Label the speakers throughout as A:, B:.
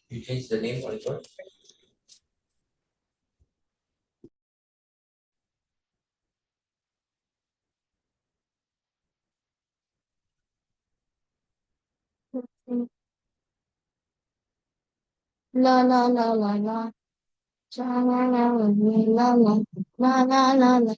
A: You change the name, Oliver?
B: La la la la la. La la la la la la. La la la la.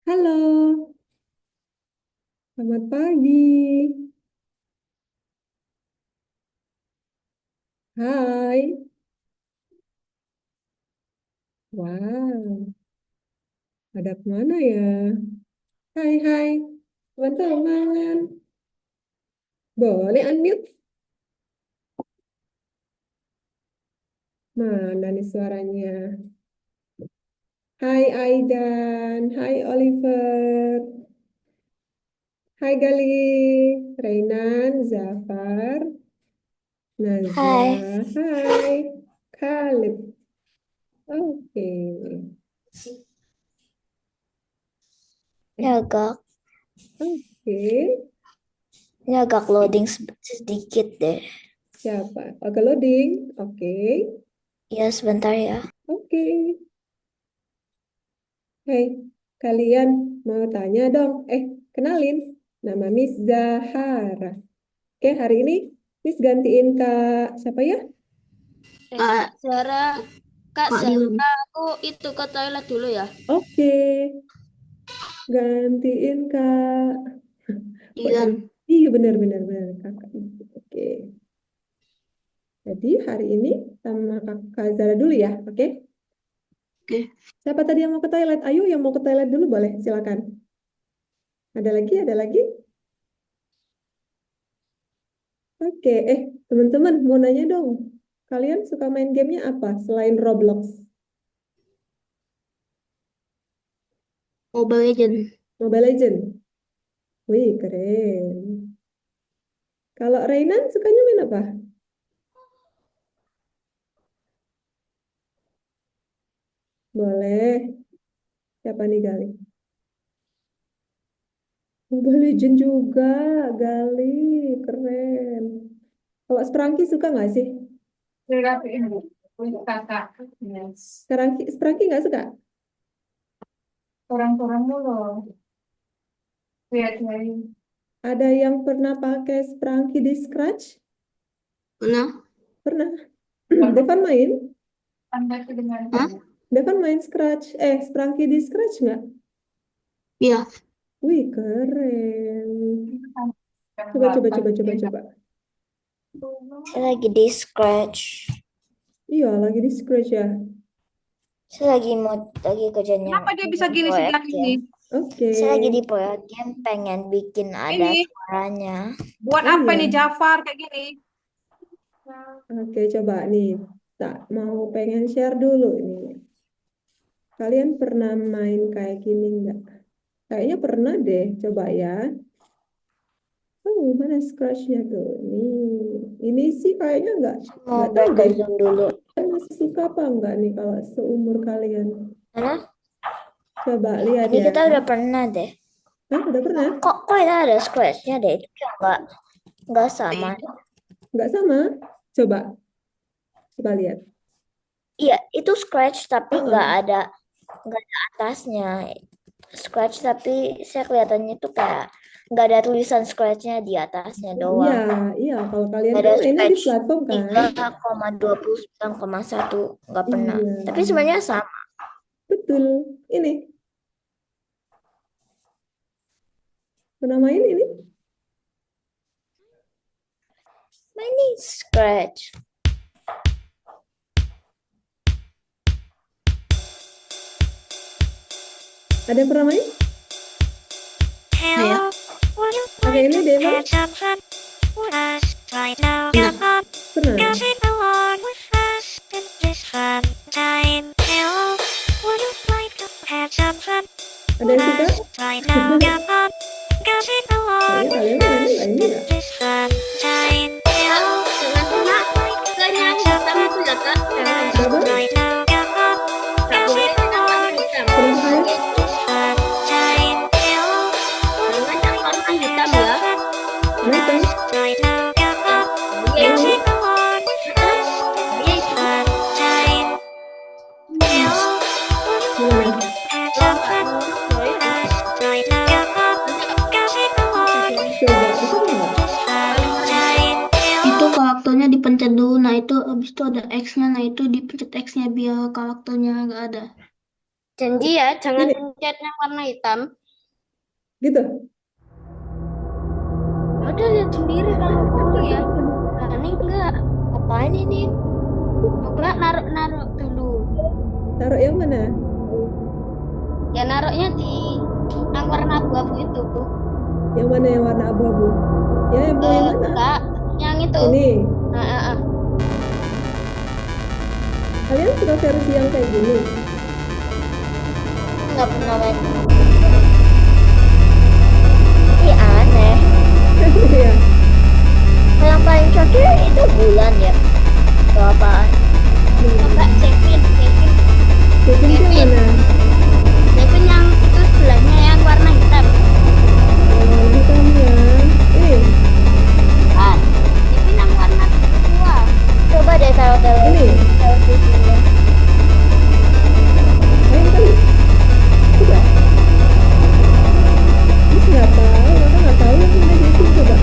C: Halo, selamat pagi. Hai. Wow, ada kemana ya? Hai, hai, teman-teman. Boleh unmute? Mana nih suaranya? Hai Aidan, hai Oliver, hai Gali, Rainan, Zafar,
B: Hai,
C: Nazla, hai, Khalid. Oke.
B: ini agak,
C: Oke.
B: ini agak loading sedikit deh.
C: Siapa? Oke, loading. Oke.
B: Ya, sebentar ya.
C: Oke. Hai, kalian mau tanya dong? Kenalin, nama Miss Zahara. Oke, hari ini Miss gantiin Kak siapa ya?
B: Kak Sarah, Kak
D: Kak Dion.
B: Sarah, aku itu ke toilet dulu ya.
C: Oke, gantiin Kak. Kok
D: Dion.
C: jadi? Iya benar-benar benar Kakak. Oke, jadi hari ini sama Kak Zara dulu ya, oke?
D: Oke.
C: Siapa tadi yang mau ke toilet? Ayo yang mau ke toilet dulu boleh, silakan. Ada lagi? Ada lagi? Oke, teman-teman mau nanya dong. Kalian suka main gamenya apa selain Roblox?
D: Mobile Legend.
C: Mobile Legend. Wih, keren. Kalau Rainan sukanya main apa? Boleh. Siapa nih Gali? Mobile Legend juga, Gali. Keren. Kalau Sprangki suka nggak sih? Sprangki nggak suka?
E: Orang-orang mulu. Lihat dari
C: Ada yang pernah pakai Sprangki di Scratch?
D: Mana?
C: Pernah. Devan main?
E: Anda kedengaran.
D: Hah?
C: Devan main Scratch? Sprangki di Scratch nggak?
D: Iya.
C: Wih, keren. Coba, coba, coba, coba, coba.
B: Saya lagi di Scratch.
C: Iya, lagi di Scratch ya.
B: Saya lagi kerjanya
E: Kenapa dia bisa gini
B: proyek
E: sejak ini?
B: game.
C: Oke.
B: Saya lagi di proyek game pengen bikin ada
E: Ini
B: suaranya.
E: buat
C: Oh
E: apa
C: iya.
E: ini Jafar kayak gini?
C: Oke, coba nih. Tak mau pengen share dulu nih. Kalian pernah main kayak gini nggak? Kayaknya pernah deh. Coba ya. Oh, mana scratch-nya tuh? Ini sih kayaknya
B: Mau
C: nggak tahu
B: back ke
C: deh.
B: Zoom dulu.
C: Kalian masih suka apa enggak nih kalau seumur kalian?
B: Mana?
C: Coba lihat
B: Ini
C: ya.
B: kita udah pernah deh.
C: Hah, udah pernah?
B: Kok ini ada scratch-nya deh? Itu kayak nggak sama.
C: Nggak sama? Coba, coba lihat.
B: Iya, itu scratch tapi
C: Oh,
B: nggak ada atasnya. Scratch tapi saya kelihatannya itu kayak nggak ada tulisan scratch-nya di atasnya
C: iya,
B: doang.
C: iya. Kalau kalian
B: Nggak
C: kan
B: ada
C: mainnya di
B: scratch
C: platform kan?
B: 3,29,1 nggak pernah.
C: Iya,
B: Tapi sebenarnya sama.
C: betul. Ini, pernah main ini?
B: mainin Scratch.
C: Ada yang pernah main?
D: Saya.
C: Pakai ini deh, Bang. Pernah? Ada yang suka? Kayaknya kalian mainnya nggak ini ya?
D: Dengan yang hitam itu ya kak.
C: Berapa?
D: Nggak boleh yang hitam.
C: Berapa kali?
D: Dengan yang warna hitam ya.
C: Kenapa?
D: Iya
C: Oh,
D: itu.
C: gimana? Coba, bisa nggak?
D: Itu karakternya dipencet dulu, nah itu habis itu ada X-nya, nah itu dipencet X-nya biar karakternya nggak ada.
A: Janji ya, jangan
C: Ini,
A: pencet yang warna hitam.
C: gitu.
A: Udah lihat sendiri kalau boleh ya. Ini enggak.
B: Apaan ini?
A: Coba naruh dulu.
C: Taruh yang mana?
A: Ya naruhnya di yang warna abu-abu itu.
C: Yang mana yang warna abu-abu? Ya, yang mau yang mana?
A: Enggak, yang itu.
C: Ini.
A: Ah.
C: Kalian suka versi yang kayak gini?
B: Nggak pernah main. Ini aneh.
C: Iya.
B: Yang paling cocok itu bulan ya. Atau apaan?
A: Coba Kevin.
C: Kevin yang mana?
A: Kevin yang itu sebelahnya yang warna hitam.
C: Oh, hitamnya.
A: Kan? Kevin yang warna tua.
B: Coba deh taruh
C: Ini.
B: televisinya.
C: Main kali. Coba. Terus nggak tahu, maka nggak tahu yang mana Kevin coba.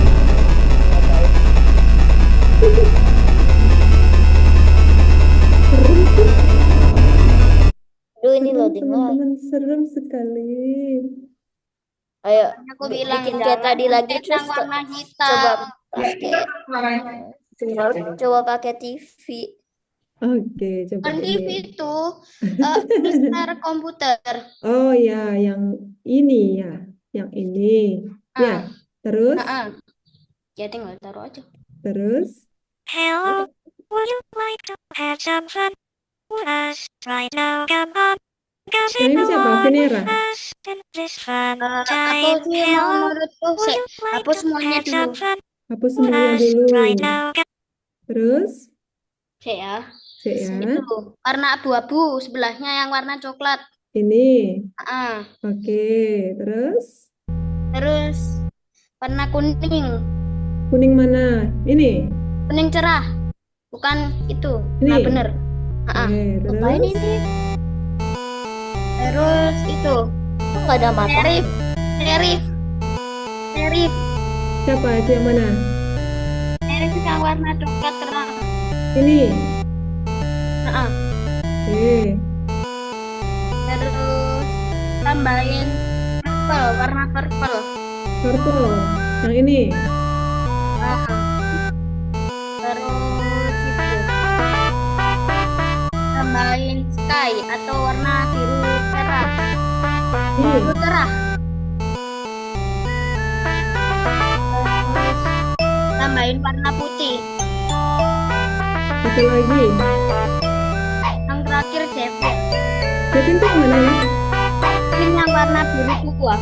C: Serem sih.
B: Duh, ini
C: Serem,
B: loading lagi.
C: teman-teman, serem sekali.
B: Ayo,
A: Aku bilang
B: bikin kayak
A: jangan
B: tadi lagi
A: pencet
B: terus
A: yang warna hitam.
B: coba pakai TV.
C: Oke, coba
A: Bukan TV
C: ini.
A: itu, Mister Komputer.
C: Oh ya, yang ini ya, yang ini. Ya, terus,
A: Heeh. Ya tinggal taruh aja.
C: terus.
F: Hello, would you like to have some fun with us right now? Come on, cause
C: Yang ini
F: it's
C: siapa?
F: on
C: Venera.
F: with us in this fun
A: Aku
F: time.
A: sih mau
F: Hello,
A: menurutku
F: would
A: sih
F: you like
A: hapus
F: to
A: semuanya
F: have some
A: dulu.
F: fun
C: Hapus
F: with
C: semuanya
F: us
C: dulu.
F: right now?
C: Terus,
A: Sih ya.
C: cek ya.
A: Itu warna abu-abu, sebelahnya yang warna coklat.
C: Ini.
A: Heeh.
C: Oke, terus.
A: Terus warna kuning,
C: Kuning mana? Ini.
A: kuning cerah. Bukan itu.
C: Ini.
A: Nah, bener. Heeh.
C: Oke,
B: Apain
C: terus.
B: ini?
A: Terus itu
B: Kok nggak ada mata?
A: Sheriff.
C: Siapa itu yang mana?
A: Sheriff yang warna coklat terang.
C: Ini.
A: Heeh.
C: Oke.
A: Terus tambahin purple, warna purple.
C: Purple. Yang ini.
A: Terus itu tambahin sky atau warna biru cerah.
C: Ini.
A: Biru cerah. Terus tambahin warna putih.
C: Satu lagi.
A: Yang terakhir Devin.
C: Kevin tuh yang mana ya?
A: Ini yang warna biru tua.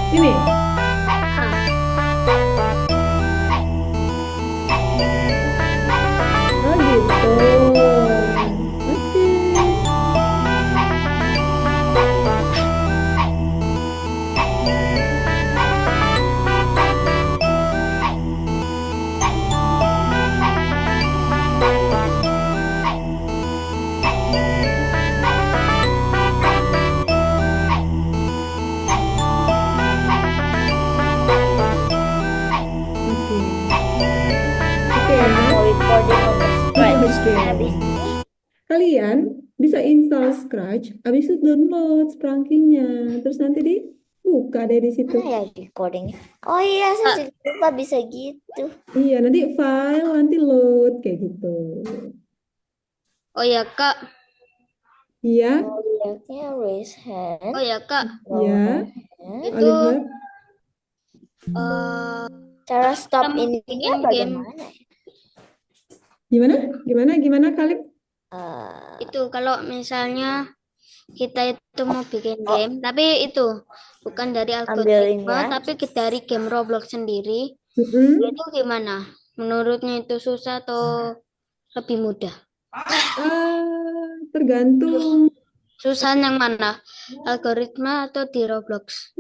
C: Ini. Oh gitu. Oke. Oke. Oke ya.
B: Mau recording untuk Scratch.
C: Oke.
B: Habis ini
C: Kalian bisa install Scratch, habis itu download Spranky-nya. Terus nanti Buka deh di situ.
B: Mana ya recordingnya? Oh iya, saya
A: Kak,
B: juga lupa bisa gitu.
C: Iya, nanti file, nanti load kayak gitu.
A: oh ya Kak,
C: Iya,
B: Mau lihatnya raise hand,
A: oh ya Kak,
B: lower
C: iya,
B: hand.
A: itu
C: Oliver.
A: eh
B: Cara stop
A: kita mau
B: ininya
A: bikin game
B: bagaimana ya?
C: Gimana? Gimana, Kalib?
A: itu kalau misalnya kita itu mau bikin
B: Oh,
A: game, tapi itu bukan dari
B: ambil ini
A: algoritma,
B: ya.
A: tapi dari game Roblox sendiri.
C: Mm-mm.
A: Itu gimana? Menurutnya itu susah atau lebih mudah?
C: Tergantung.
A: Susah yang mana? Algoritma atau di Roblox?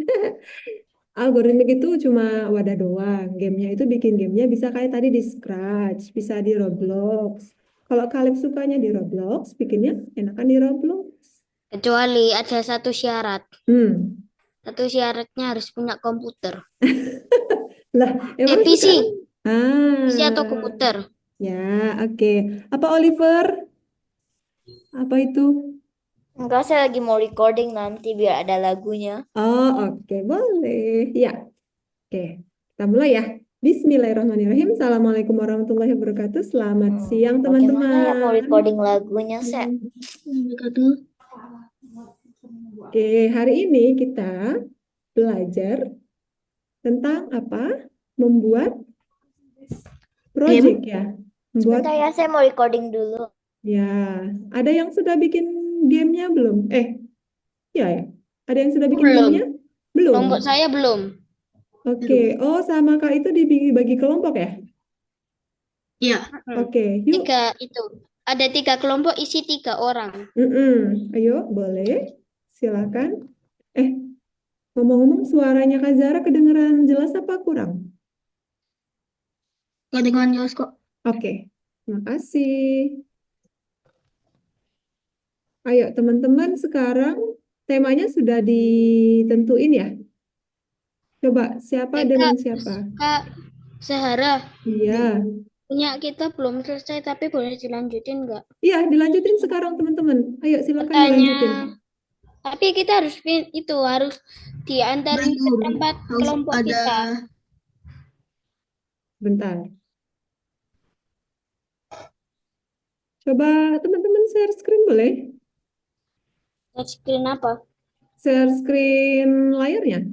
C: Algoritmik itu cuma wadah doang. Gamenya itu bikin gamenya bisa kayak tadi di Scratch, bisa di Roblox. Kalau Kalib sukanya di Roblox, bikinnya enakan di Roblox.
A: Kecuali ada satu syarat.
C: Hmm.
A: Satu syaratnya harus punya komputer.
C: Lah, emang
A: PC.
C: sekarang?
A: PC atau
C: Ah,
A: komputer.
C: ya, oke. Apa Oliver? Apa itu?
B: Enggak, saya lagi mau recording nanti biar ada lagunya.
C: Oh, oke, boleh. Ya, oke. Kita mulai ya. Bismillahirrahmanirrahim. Assalamualaikum warahmatullahi wabarakatuh. Selamat siang,
B: Bagaimana ya mau
C: teman-teman.
B: recording lagunya, saya?
D: Wabarakatuh.
C: Oke, hari ini kita belajar tentang apa? Membuat project ya. Membuat,
B: Sebentar ya, saya mau recording dulu.
C: ya. Ada yang sudah bikin gamenya belum? Ya, ya. Ada yang sudah bikin
A: Belum.
C: gamenya? Belum.
A: Kelompok saya belum.
C: Oke. Oh, sama Kak itu dibagi kelompok ya?
D: Iya.
C: Oke, yuk.
A: Itu. Ada 3 kelompok isi 3 orang.
C: Ayo, boleh. Silakan. Ngomong-ngomong, suaranya Kak Zara kedengeran jelas apa kurang?
D: Kedengaran jelas kok.
C: Oke, terima kasih. Ayo, teman-teman, sekarang temanya sudah ditentuin ya? Coba, siapa dengan siapa?
A: Kak Zahara,
C: Iya,
A: punya kita belum selesai tapi boleh dilanjutin nggak?
C: iya, dilanjutin sekarang, teman-teman. Ayo, silakan
A: Katanya,
C: dilanjutin.
A: tapi kita harus harus diantarin ke
D: Belajar.
A: tempat
D: Harus
A: kelompok
D: ada
A: kita.
C: Bentar. Coba teman-teman share screen boleh?
A: Touch screen apa?
C: Share screen layarnya.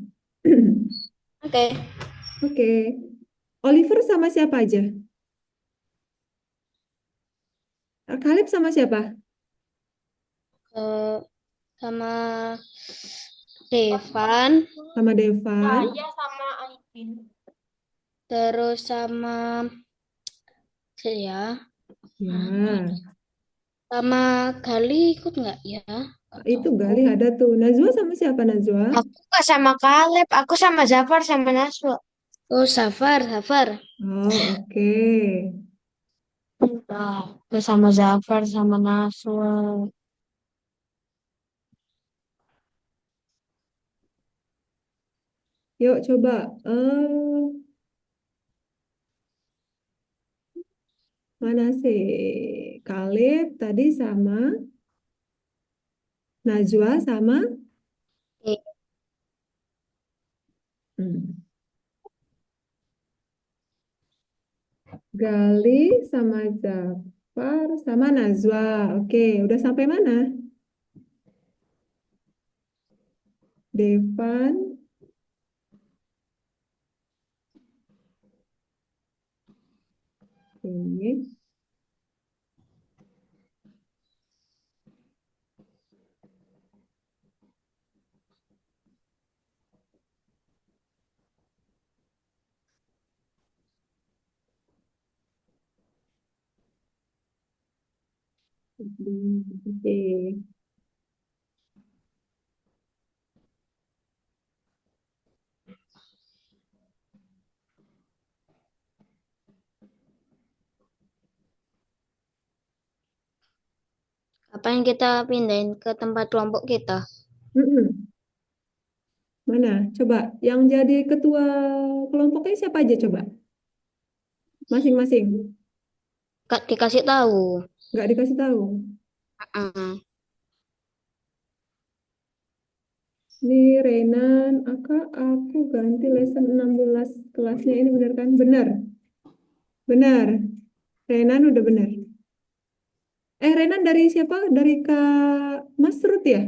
A: Oke.
C: Oke. Oliver sama siapa aja? Kalib sama siapa?
A: Eh, sama Devan,
C: Sama Devan.
A: terus sama saya,
C: Ya,
A: sama Gali ikut nggak ya?
C: itu Gali ada tuh. Najwa sama siapa Najwa?
G: Aku gak sama Kaleb, aku sama Zafar sama Naswa.
A: Oh, Safar.
C: Oh, oke.
G: Aku sama Zafar sama Naswa.
C: Yuk coba. Mana sih? Kalib tadi sama Najwa sama
A: Oke.
C: hmm, Gali sama Zafar sama Najwa. Oke, udah sampai mana? Devan. Oke. Oke.
A: Kapan kita pindahin ke tempat kelompok kita?
C: Mm-mm. Mana? Coba yang jadi ketua kelompoknya siapa aja coba? Masing-masing.
A: Kak dikasih tahu.
C: Nggak dikasih tahu.
A: Heeh.
C: Nih Renan, aku ganti lesson 16 kelasnya ini benar kan? Benar. Benar. Renan udah benar. Renan dari siapa? Dari Kak Mas Ruth ya?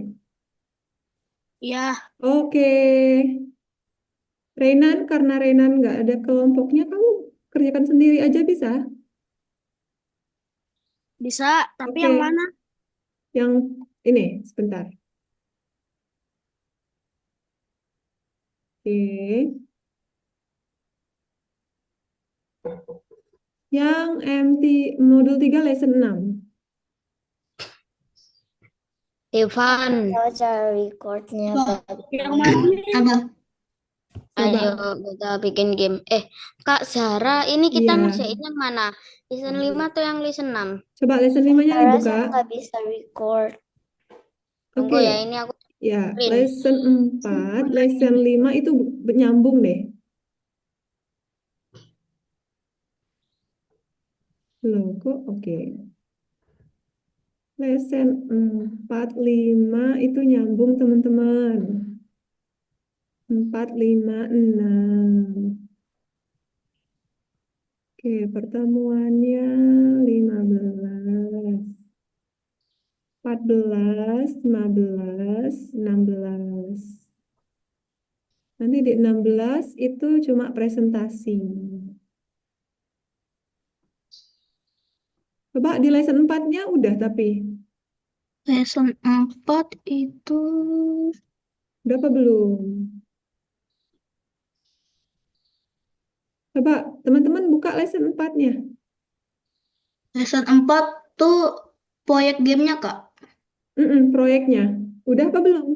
A: Ya,
C: Oke. Renan, karena Renan nggak ada kelompoknya, kamu kerjakan sendiri aja bisa?
A: bisa. Tapi
C: Oke.
A: yang mana?
C: Yang ini, sebentar. Oke. Yang MT modul 3 lesson 6.
A: Evan.
B: Kalau cara recordnya
D: Wah,
A: Yang mana?
D: ada.
C: Coba.
A: Ayo kita bikin game. Kak Zara, ini kita
C: Iya.
A: ngerjainnya mana? Lesson 5 atau yang lesson 6?
C: Coba lesson 5-nya
B: Karena
C: dibuka.
B: saya nggak bisa record.
A: Tunggu
C: Oke.
A: ya, ini aku
C: Ya,
A: print.
C: lesson 4, lesson 5 itu nyambung deh. Loh, kok oke. Lesson 4, 5 itu nyambung teman-teman. 4, 5, 6. Oke, pertemuannya 15. 14, 15, 16. Nanti di 16 itu cuma presentasi. Coba di lesson 4-nya udah tapi.
D: Lesson 4 itu
C: Udah apa belum? Coba teman-teman buka lesson 4-nya.
D: lesson 4 tuh proyek gamenya, Kak.
C: Proyeknya. Udah apa belum?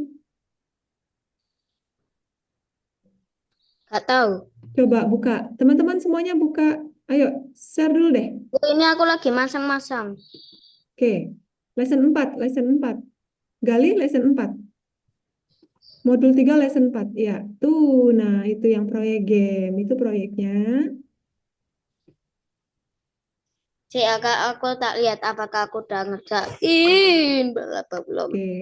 A: Gak tahu.
C: Coba buka. Teman-teman semuanya buka. Ayo, share dulu deh.
A: Ini aku lagi masang-masang.
C: Oke. Lesson 4, lesson 4. Gali lesson 4. Modul 3 lesson 4. Ya, tuh. Nah, itu yang proyek game. Itu proyeknya.
A: Agak aku tak lihat apakah aku udah ngerjain apa belum.
C: Oke.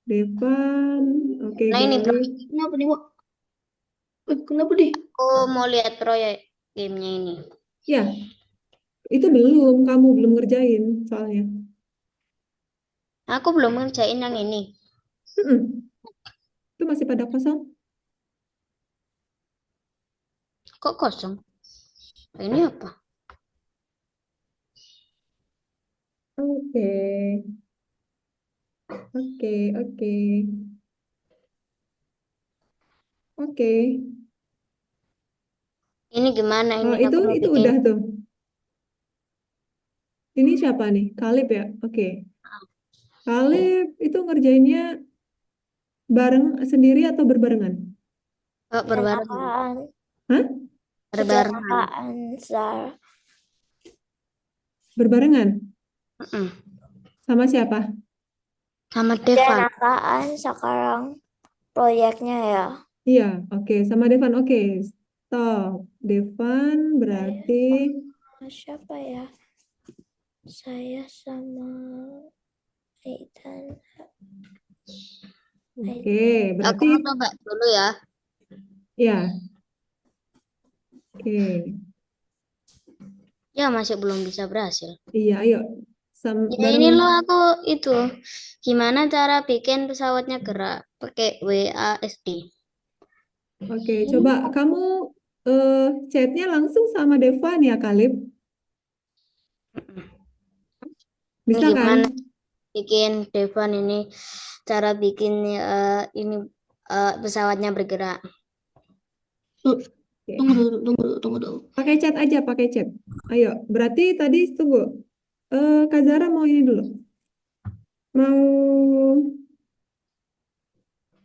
C: Devan. Oke,
A: Nah, ini
C: Gali.
D: Kenapa nih, Wak? Kenapa nih?
A: Aku mau lihat proyek gamenya ini.
C: Ya, itu belum. Kamu belum ngerjain soalnya.
A: Aku belum ngerjain yang ini.
C: Mm-mm. Itu masih pada kosong.
A: Kok kosong? Ini apa?
C: Oke. Oke, oke. Oke.
A: Ini gimana?
C: Oh,
A: Ini
C: itu
A: aku mau bikin.
C: udah tuh. Ini siapa nih? Kalib ya? Oke. Kalib itu ngerjainnya bareng sendiri atau berbarengan?
A: Oh, berbarengan.
B: Apaan?
C: Hah?
A: Berbarengan.
B: Apaan, Zar?
C: Berbarengan?
A: Mm-mm.
C: Sama siapa?
A: Sama
B: Dan
A: Devan.
B: apaan sekarang proyeknya ya?
C: Iya, oke. Sama Devan. Oke, stop. Devan berarti
B: Siapa ya? Saya sama Aidan.
C: oke.
A: Aku
C: Berarti
A: mau coba dulu ya.
C: ya. Oke.
A: Ya, masih belum bisa berhasil.
C: Iya, ayo.
A: Ya, ini loh aku itu. Gimana cara bikin pesawatnya gerak pakai WASD.
C: Oke, coba kamu chatnya langsung sama Devan ya, Kalib.
A: Ini
C: Bisa kan?
A: gimana bikin Devan ini cara bikin ini pesawatnya bergerak.
D: Tunggu dulu.
C: Pakai chat aja, pakai chat. Ayo, berarti tadi tunggu. Kak Zara mau ini dulu. Mau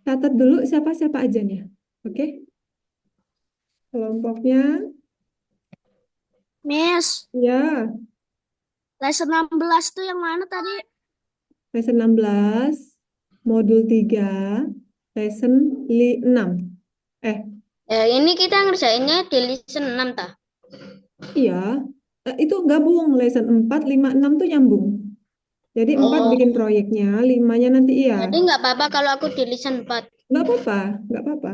C: catat dulu siapa-siapa aja nih. Oke? Kelompoknya.
A: Miss,
C: Ya,
A: lesson 16 tuh yang mana tadi?
C: lesson 16, modul 3, lesson 6.
A: Ini kita ngerjainnya di lesson 6 tah.
C: Iya, itu gabung. Lesson 4, 5, 6 tuh nyambung. Jadi 4
A: Oh,
C: bikin proyeknya, 5-nya nanti iya.
A: jadi nggak apa-apa kalau aku di listen 4.
C: Nggak apa-apa, nggak apa-apa.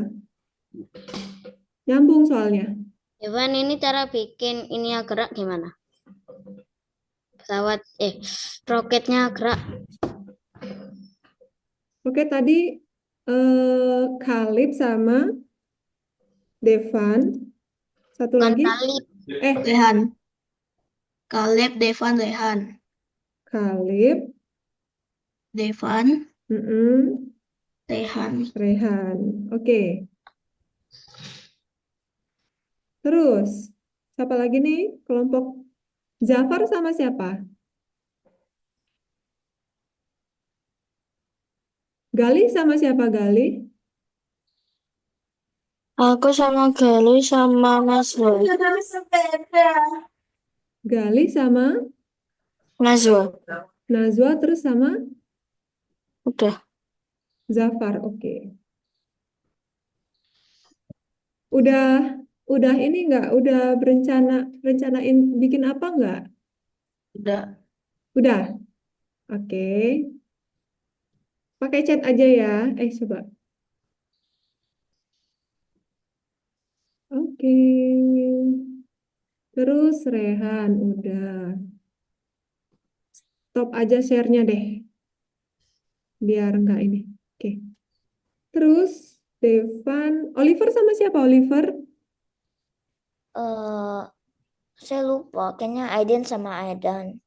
C: Nyambung soalnya.
A: Evan, ini cara bikin ini ya gerak gimana? Pesawat, roketnya gerak.
C: Oke, tadi Khalid sama Devan. Satu
A: Bukan
C: lagi.
A: kali.
D: Rehan. Caleb, Devan, Rehan.
C: Khalid,
D: Devan,
C: mm-mm,
D: Rehan.
C: Rehan. Oke. Terus, siapa lagi nih? Kelompok Zafar sama siapa? Gali sama siapa Gali?
G: Aku sama Galuh sama Nazwa.
C: Gali sama
G: Nazwa.
C: Najwa terus sama
G: Udah.
C: Zafar. Oke. Udah udah ini nggak? Udah rencanain bikin apa nggak?
D: Udah.
C: Udah. Oke. Pakai chat aja ya. Coba. Oke. Terus Rehan udah. Stop aja share-nya deh. Biar nggak ini. Oke. Terus Devan, Oliver sama siapa Oliver?
B: Eh, saya lupa, kayaknya Aiden sama Aidan.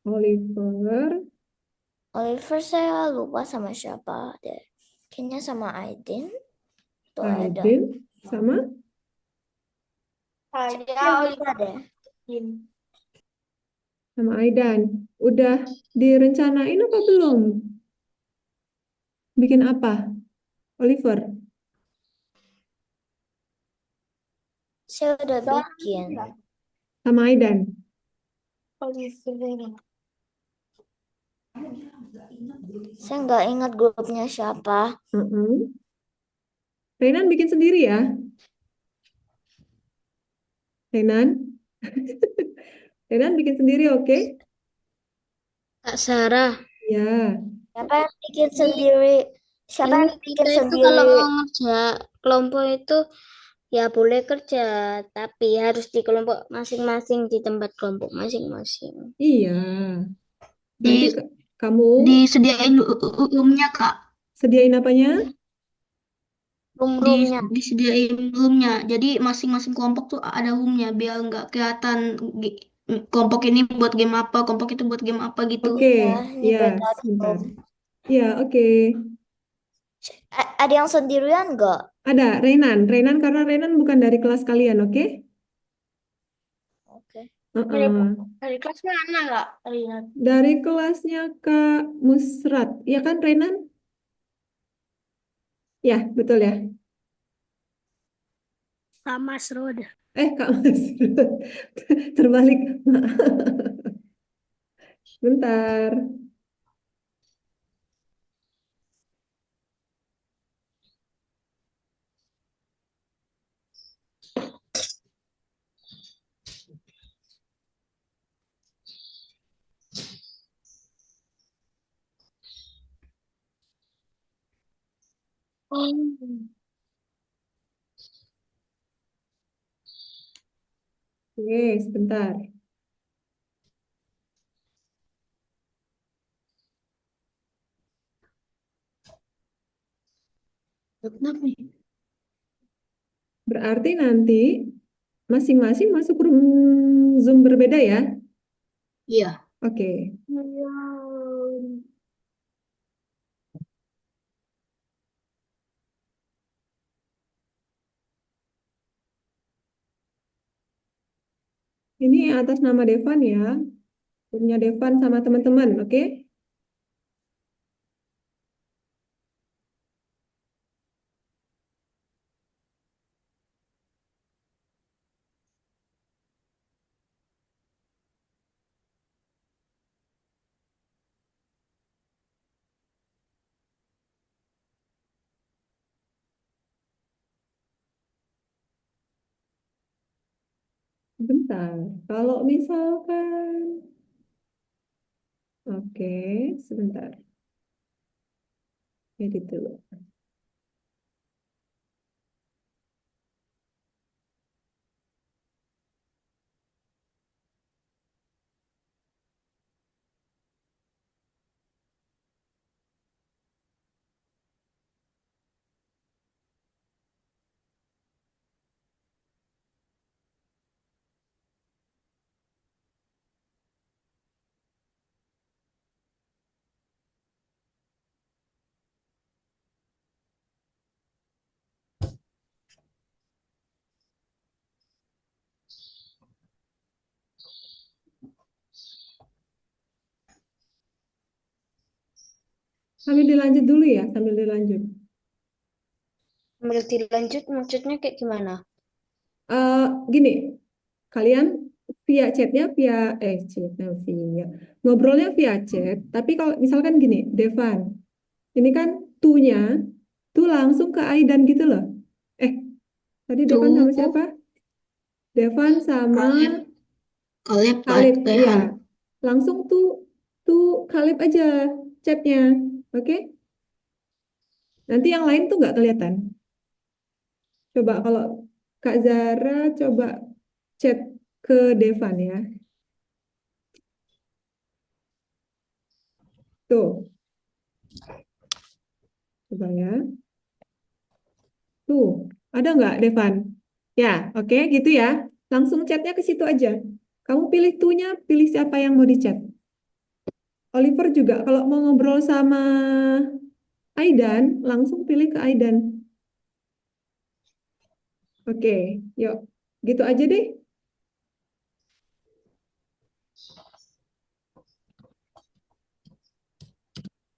C: Oliver,
B: Oliver saya lupa sama siapa deh. Kayaknya sama Aiden atau Aidan.
C: Aiden, sama
B: Saya lupa deh.
C: Aidan. Udah direncanain apa belum? Bikin apa? Oliver,
B: Saya udah bikin.
C: sama Aidan.
B: Saya nggak ingat grupnya siapa.
C: Renan bikin sendiri ya? Renan? Renan bikin sendiri, oke?
A: Kak Sarah,
C: Ya,
B: Siapa yang bikin sendiri? Siapa
A: ini
B: yang bikin
A: kita itu kalau
B: sendiri?
A: mau ngerja kelompok itu ya boleh kerja, tapi harus di kelompok masing-masing, di tempat kelompok masing-masing.
C: iya. Nanti
D: Di,
C: kamu
D: disediain roomnya, Kak.
C: sediain apanya?
A: Room-roomnya.
D: Disediain roomnya. Jadi masing-masing kelompok tuh ada roomnya biar nggak kelihatan kelompok ini buat game apa, kelompok itu buat game apa gitu.
C: Oke,
B: Ya, ini
C: ya,
B: beta
C: sebentar.
B: room.
C: Ya, oke.
B: Ada yang sendirian nggak?
C: Ada Renan karena Renan bukan dari kelas kalian, oke?
B: Oke.
G: Dari kelas mana nggak, Rina?
C: Dari kelasnya Kak Musrat, ya kan Renan? Ya, betul ya.
G: Sama Srod.
C: Kak Musrat. Terbalik. Bentar. Oke, sebentar.
D: Kenapa nih?
C: Berarti nanti masing-masing masuk room Zoom berbeda ya?
D: Iya.
C: Oke. Ini atas nama Devan ya. Punya Devan sama teman-teman, oke? Bentar. Kalau misalkan Oke, sebentar. Edit dulu. Sambil dilanjut dulu ya, sambil dilanjut.
A: Sambil dilanjut maksudnya kayak gimana?
C: Gini, kalian via chatnya via ngobrolnya via chat. Tapi kalau misalkan gini, Devan, ini kan tuh-nya tuh langsung ke Aidan gitu loh. Eh, tadi Devan sama
D: Tuh,
C: siapa? Devan sama
D: Kaleb, Kaleb,
C: Kalib, iya.
D: Rehan.
C: Langsung tuh Kalib aja chatnya, oke? Nanti yang lain tuh nggak kelihatan. Coba kalau Kak Zara coba chat ke Devan ya. Tuh, coba ya. Tuh, ada nggak Devan? Ya, oke gitu ya. Langsung chatnya ke situ aja. Kamu pilih tuh-nya, pilih siapa yang mau dicat. Oliver juga kalau mau ngobrol sama Aidan, langsung pilih ke Aidan. Oke, yuk. Gitu aja deh.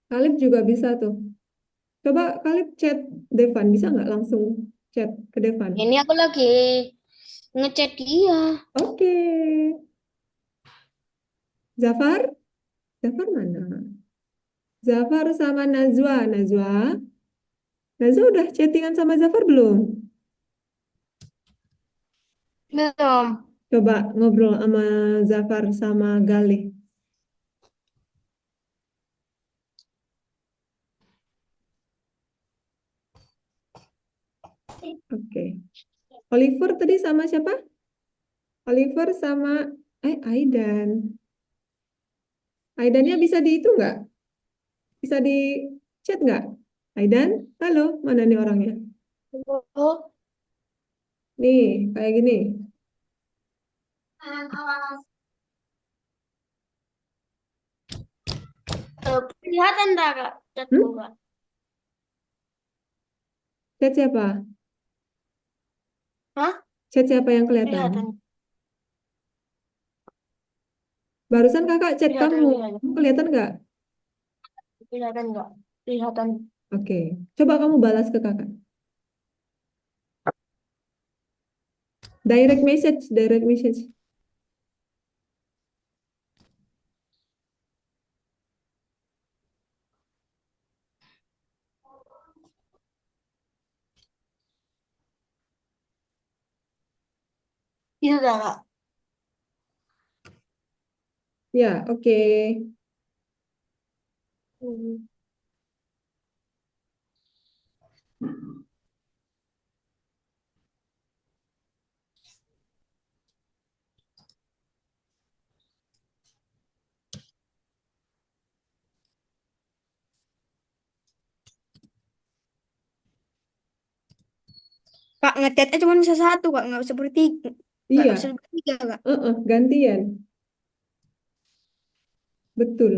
C: Kalib juga bisa tuh. Coba Kalib chat Devan, bisa nggak langsung chat ke Devan?
A: Ini aku lagi ngechat dia.
C: Oke. Zafar? Zafar mana? Zafar sama Najwa. Najwa udah chattingan sama Zafar belum?
G: Belum.
C: Coba ngobrol sama Zafar sama Galih. Oke. Oliver tadi sama siapa? Oliver sama Aidan. Aidannya bisa di itu nggak? Bisa di chat nggak? Aidan, halo, mana nih orangnya?
B: Oh,
C: Nih, kayak gini.
B: kelihatan tak Kak chatku
C: Hmm?
B: Kak?
C: Chat siapa?
B: Hah?
C: Chat siapa yang kelihatan?
B: Kelihatan.
C: Barusan kakak chat
B: Kelihatan,
C: kamu.
B: kelihatan.
C: Kamu kelihatan nggak?
B: Kelihatan nggak? Kelihatan.
C: Oke. Coba kamu balas ke kakak. Direct message, direct message.
B: Itu tak Kak?
C: Ya, oke.
B: Hmm.
G: Kak, ngetetnya cuma bisa satu, Kak. Nggak bisa bertiga. Nggak bisa
C: Iya,
G: bertiga, Kak.
C: gantian. Betul.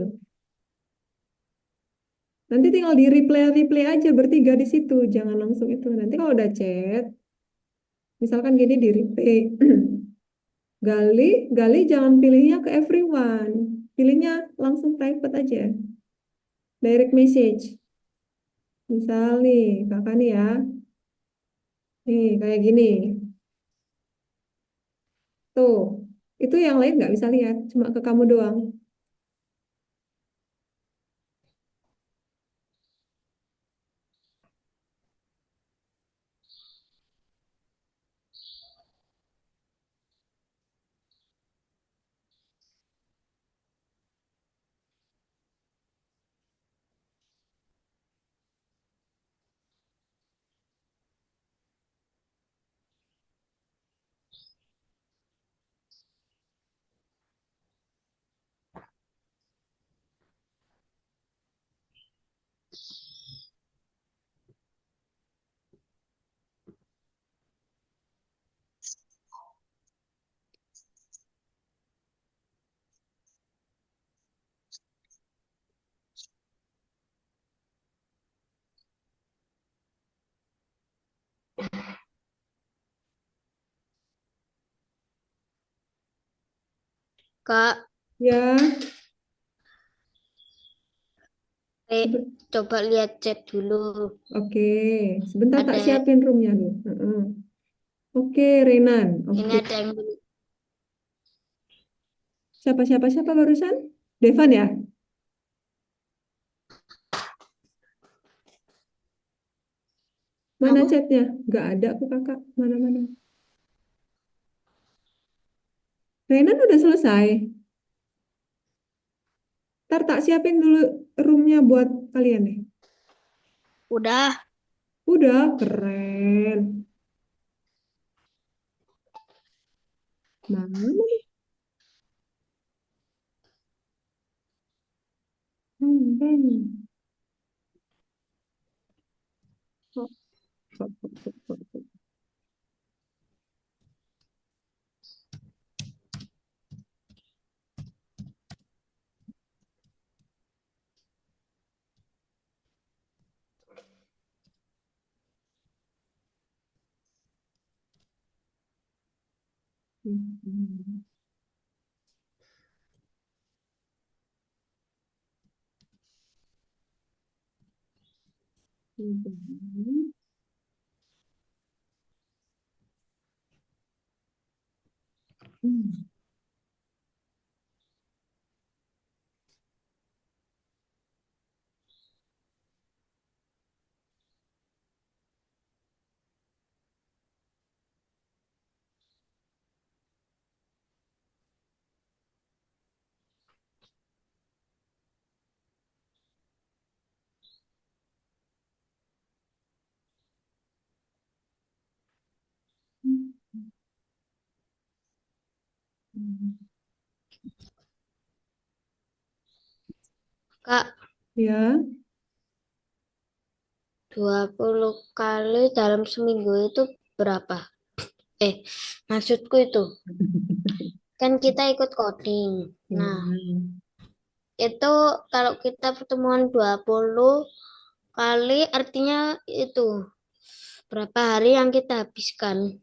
C: Nanti tinggal di replay aja bertiga di situ. Jangan langsung itu. Nanti kalau udah chat, misalkan gini di replay. Gali jangan pilihnya ke everyone. Pilihnya langsung private aja. Direct message. Misal nih, kakak nih ya. Nih, kayak gini. Tuh, itu yang lain nggak bisa lihat. Cuma ke kamu doang.
A: Kak,
C: Ya,
A: eh, coba lihat chat dulu.
C: oke. Sebentar tak
A: Ada
C: siapin roomnya dulu. Heeh. Oke, Renan.
A: ini
C: Oke.
A: ada yang beli.
C: Siapa barusan? Devan ya? Mana
A: Apa?
C: chatnya? Nggak ada aku kakak. Mana-mana. Renan udah selesai. Ntar tak siapin dulu roomnya buat kalian nih.
A: Udah.
C: Udah, keren. Mana nih? Hmm. Oh, oh, oh, oh, oh, oh. Hmm. Hmm. Hmm. Hmm.
A: Kak,
C: Ya,
A: 20 kali dalam seminggu itu berapa? Eh, maksudku itu, kan kita ikut coding.
C: ya.
A: Nah, itu kalau kita pertemuan 20 kali artinya itu berapa hari yang kita habiskan.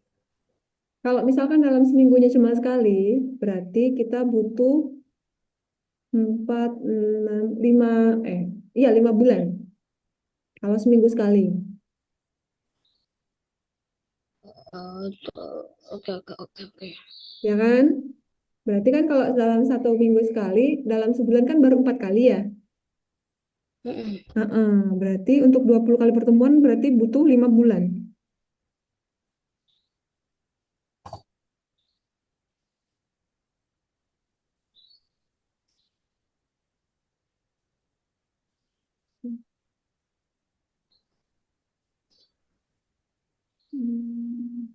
C: Kalau misalkan dalam seminggunya cuma sekali, berarti kita butuh 4, 6, 5, iya 5 bulan. Kalau seminggu sekali,
A: Oh, itu. Oke, oke, oke, oke.
C: ya kan? Berarti kan kalau dalam 1 minggu sekali, dalam sebulan kan baru 4 kali ya.
A: Mm-mm.
C: Heeh, berarti untuk 20 kali pertemuan berarti butuh 5 bulan. Hmm.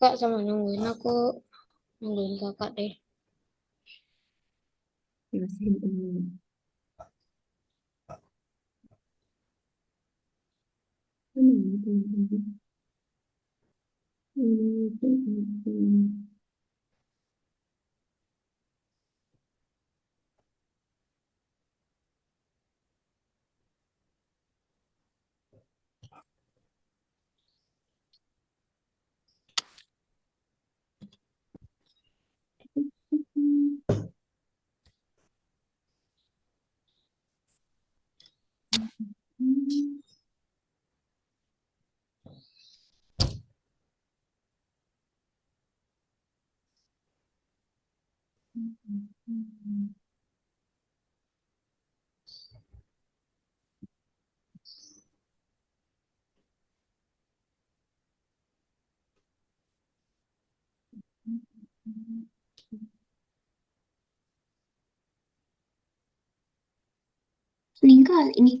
A: Kak sama nungguin aku, nungguin kakak deh.
C: Ya sih.
D: Meninggal ini.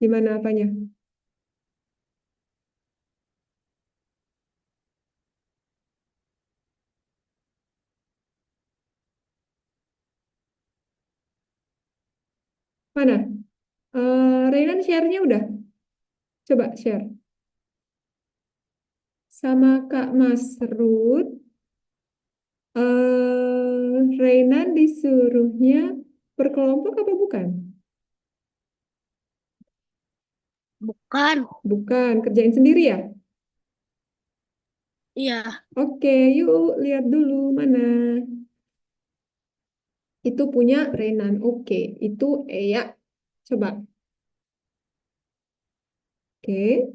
C: Gimana apanya? Mana? Reynan share-nya udah? Coba share. Sama Kak Masrud, Reynan disuruhnya berkelompok apa bukan?
D: Bukan.
C: Bukan, kerjain sendiri ya?
D: Iya.
C: Oke, yuk lihat dulu mana. Itu punya Renan. Oke, itu Eya. Coba. Oke,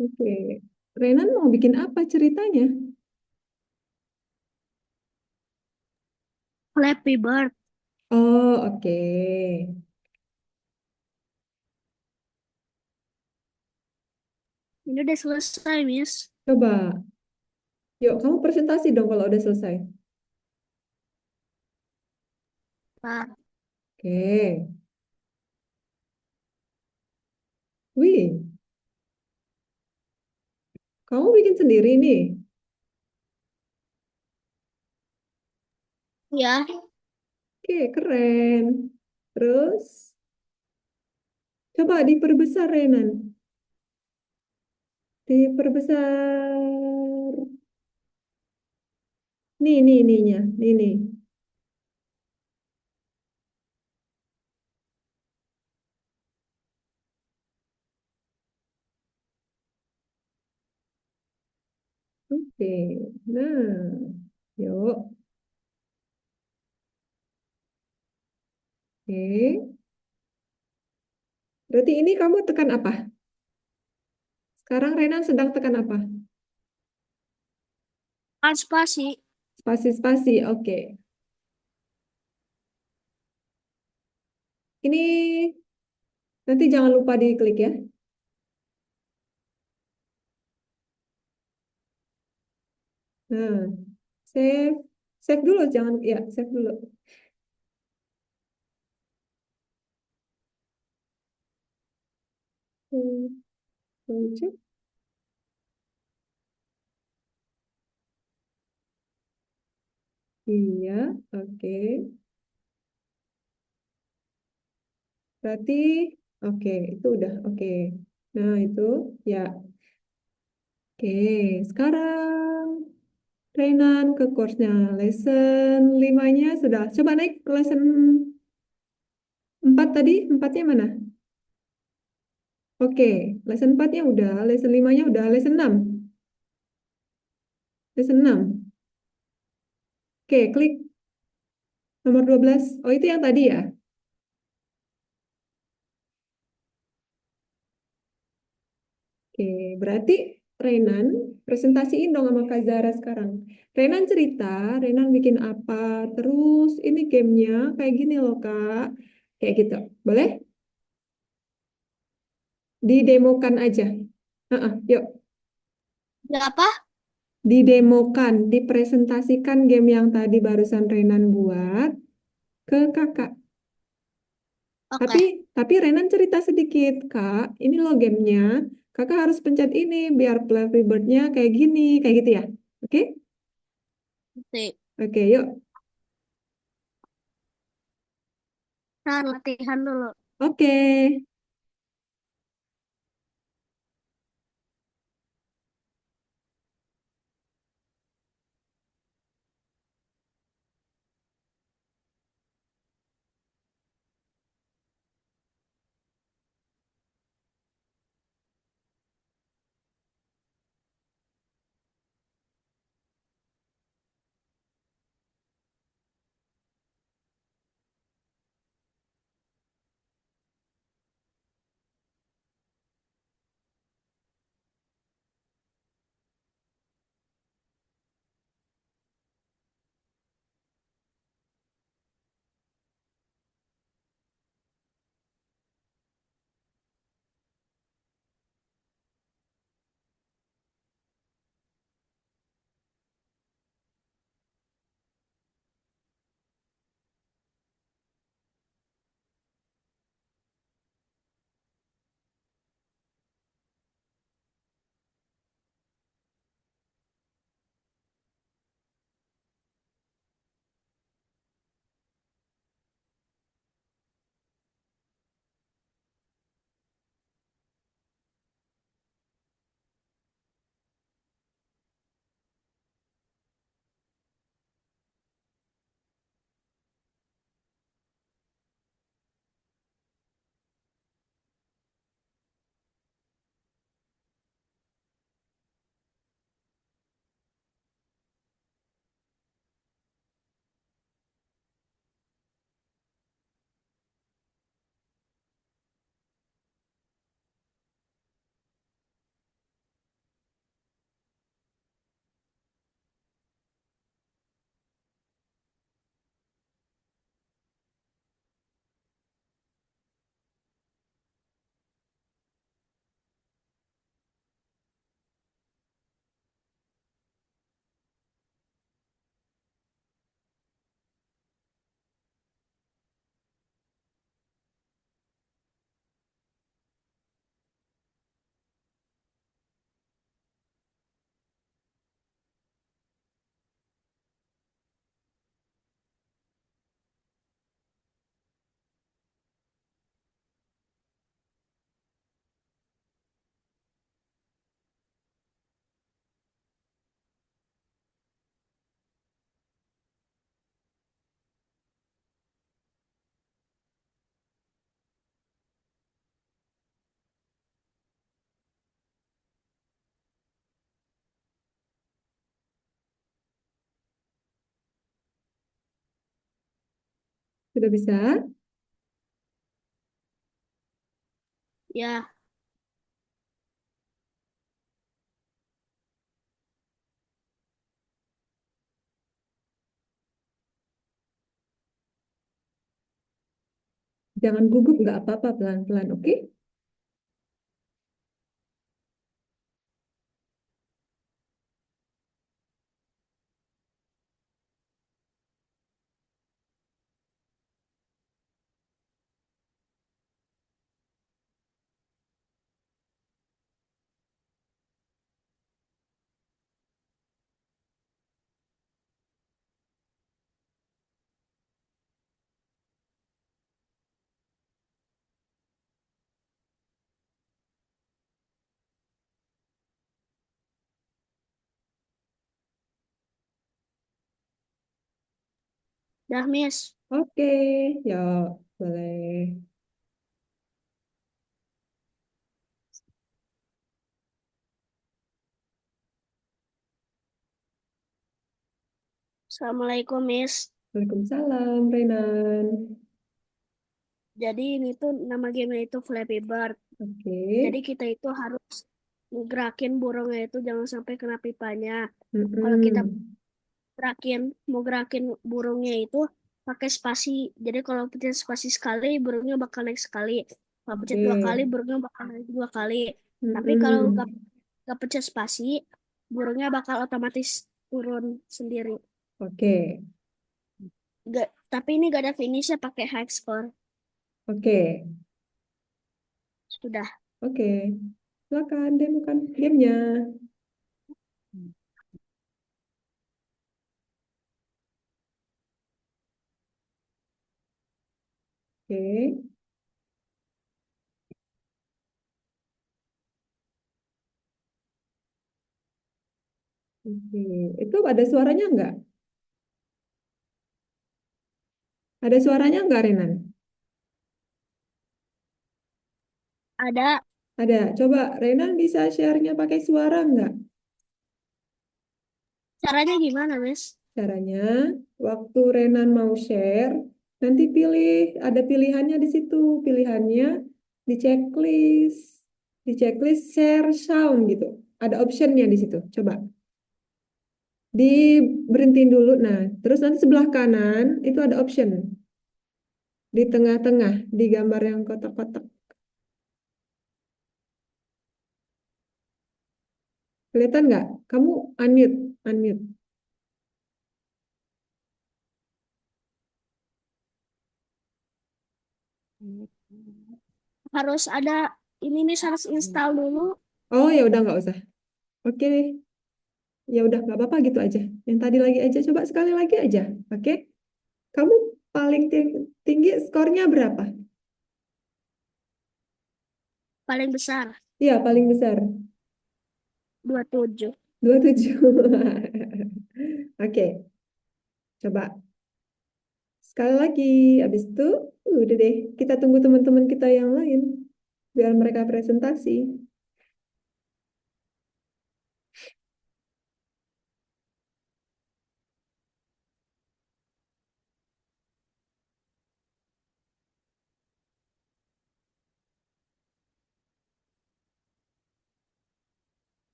C: oke. Renan mau bikin apa ceritanya?
D: Flappy Bird.
C: Oh, oke.
D: Ini udah selesai, Miss.
C: Coba. Yuk, kamu presentasi dong kalau udah selesai.
D: Nah,
C: Oke. Wih, kamu bikin sendiri nih.
D: ya.
C: Oke, keren. Terus, coba diperbesar, Renan. Diperbesar. Nih, ininya. Nih. Oke. Nah, yuk. Oke. Berarti ini kamu tekan apa? Sekarang Renan sedang tekan apa?
D: Kan spasi.
C: Spasi-spasi. Oke. Ini nanti jangan lupa diklik ya. Nah, save. Save dulu, jangan ya, save dulu. Lucu. Iya, oke. Berarti oke, itu udah oke. Nah, itu ya. Oke, sekarang Renan ke course-nya. Lesson 5-nya sudah. Coba naik ke lesson 4 tadi. Empatnya mana? Oke, lesson 4-nya udah. Lesson 5-nya udah. Lesson 6. Lesson 6. Oke, klik nomor 12. Oh, itu yang tadi ya? Oke, berarti Renan presentasiin dong sama Kak Zara sekarang. Renan cerita, Renan bikin apa, terus ini gamenya kayak gini loh Kak. Kayak gitu. Boleh? Didemokan aja. Yuk,
D: Ya apa?
C: didemokan, dipresentasikan game yang tadi barusan Renan buat ke kakak.
D: Oke.
C: Tapi Renan cerita sedikit, Kak. Ini loh gamenya. Kakak harus pencet ini biar Flappy Bird-nya kayak gini, kayak gitu ya. Oke?
D: Oke.
C: Oke, yuk.
D: Nah, latihan dulu.
C: Oke. Sudah bisa?
A: Ya,
C: Jangan gugup, nggak apa-apa, pelan-pelan, oke?
A: dah Miss.
C: Oke, yuk, boleh.
A: Assalamualaikum Miss.
C: Waalaikumsalam, Renan.
A: Jadi ini tuh nama gamenya itu Flappy Bird.
C: Oke.
A: Jadi kita itu harus gerakin burungnya itu jangan sampai kena pipanya. Kalau kita
C: Mm-mm.
A: mau gerakin burungnya itu pakai spasi. Jadi kalau pencet spasi sekali, burungnya bakal naik sekali. Kalau pencet
C: Oke.
A: 2 kali, burungnya bakal naik 2 kali. Tapi kalau
C: Mm-mm.
A: nggak pencet spasi, burungnya bakal otomatis turun sendiri.
C: Oke.
A: Tapi ini gak ada finishnya pakai high score.
C: Oke.
A: Sudah.
C: Oke. Silakan demokan gamenya. Oke. Oke. Itu ada suaranya nggak? Ada suaranya nggak, Renan?
A: Ada.
C: Ada. Coba Renan bisa share-nya pakai suara nggak?
A: Caranya gimana, Miss?
C: Caranya, waktu Renan mau share, nanti pilih, ada pilihannya di situ. Pilihannya di checklist. Di checklist share sound gitu. Ada optionnya di situ. Coba. Diberhentiin dulu. Nah, terus nanti sebelah kanan itu ada option. Di tengah-tengah, di gambar yang kotak-kotak. Kelihatan nggak? Kamu unmute, unmute.
A: Harus ada ini nih harus install dulu.
C: Oh ya udah nggak usah. Oke deh. Ya udah nggak apa-apa gitu aja. Yang tadi lagi aja. Coba sekali lagi aja. Oke? Kamu paling tinggi skornya berapa?
A: Paling besar
C: Iya, paling besar.
A: 27.
C: 27. Oke, coba. Sekali lagi. Habis itu, udah deh. Kita tunggu teman-teman kita yang lain. Biar mereka presentasi.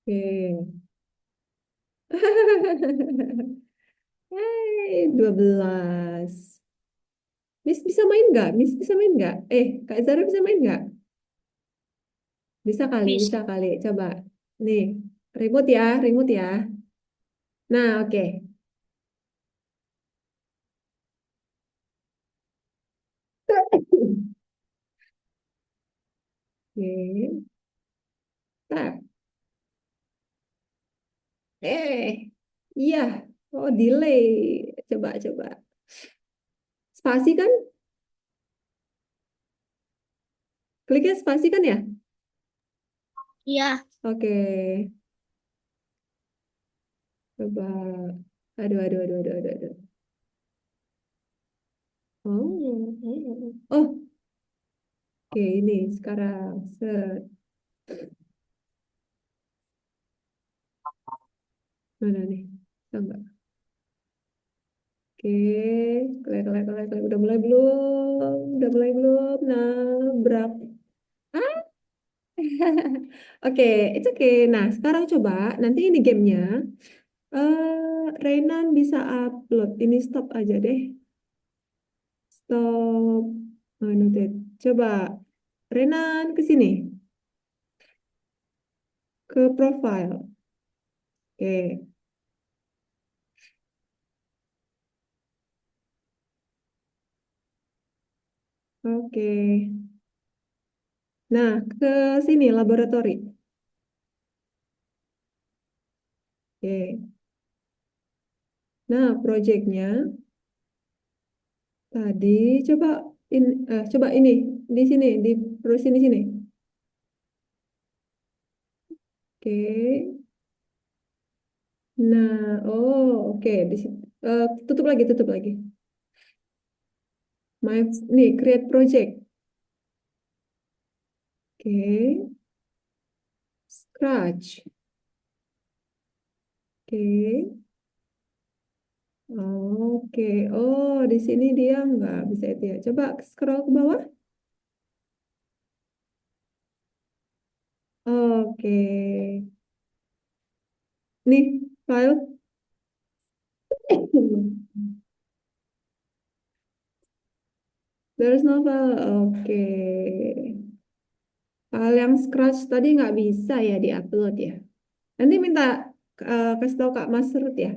C: Oke. Hey, 12. Miss bisa main nggak? Miss bisa main nggak? Kak Zara bisa main nggak? Bisa kali,
A: Bisa.
C: bisa kali. Coba. Nih, remote ya, remote ya. Nah, oke. Oke. Tar. Iya. Oh, delay. Coba, coba. Spasi kan? Kliknya spasi kan ya?
A: Iya.
C: Oke. Coba. Aduh, aduh, aduh, aduh, aduh, aduh. Oh, oke. Ini sekarang. Set. Mana nih? Coba. Oke. Oke, klik. Udah mulai belum? Udah mulai belum? Nah, berapa? Ah, oke, it's okay. Nah, sekarang coba nanti ini gamenya. Renan bisa upload. Ini stop aja deh. Stop. Annotate. Coba Renan ke sini, ke profile. Oke, oke. Nah, ke sini laboratori. Oke. Nah, projectnya tadi coba coba ini di sini di terus sini. Oke. Nah, oh oke di situ. Tutup lagi. My nih create project. Oke. Scratch. Oke. Oke. Oh, di sini dia nggak bisa itu ya. Coba scroll ke bawah. Oke. Nih, file. There's no file. Oke. File yang Scratch tadi nggak bisa ya diupload ya. Nanti minta kasih tahu Kak Mas Rut ya.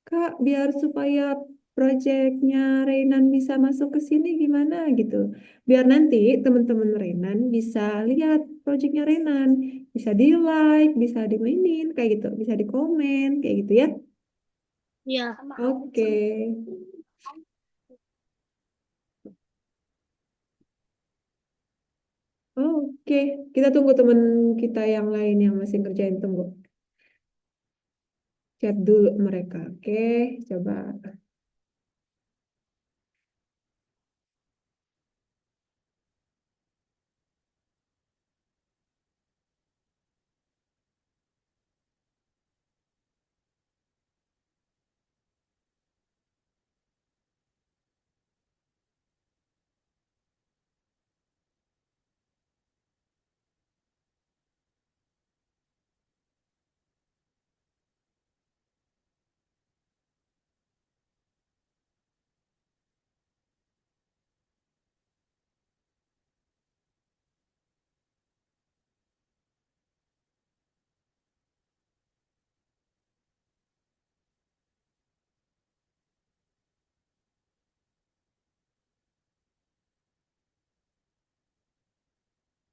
C: Kak, biar supaya proyeknya Renan bisa masuk ke sini gimana gitu. Biar nanti teman-teman Renan bisa lihat proyeknya Renan. Bisa di like, bisa dimainin kayak gitu. Bisa di komen kayak gitu ya.
A: Ya.
C: Oke. Oke, kita tunggu teman kita yang lain yang masih ngerjain, tunggu. Chat dulu mereka. Oke, coba.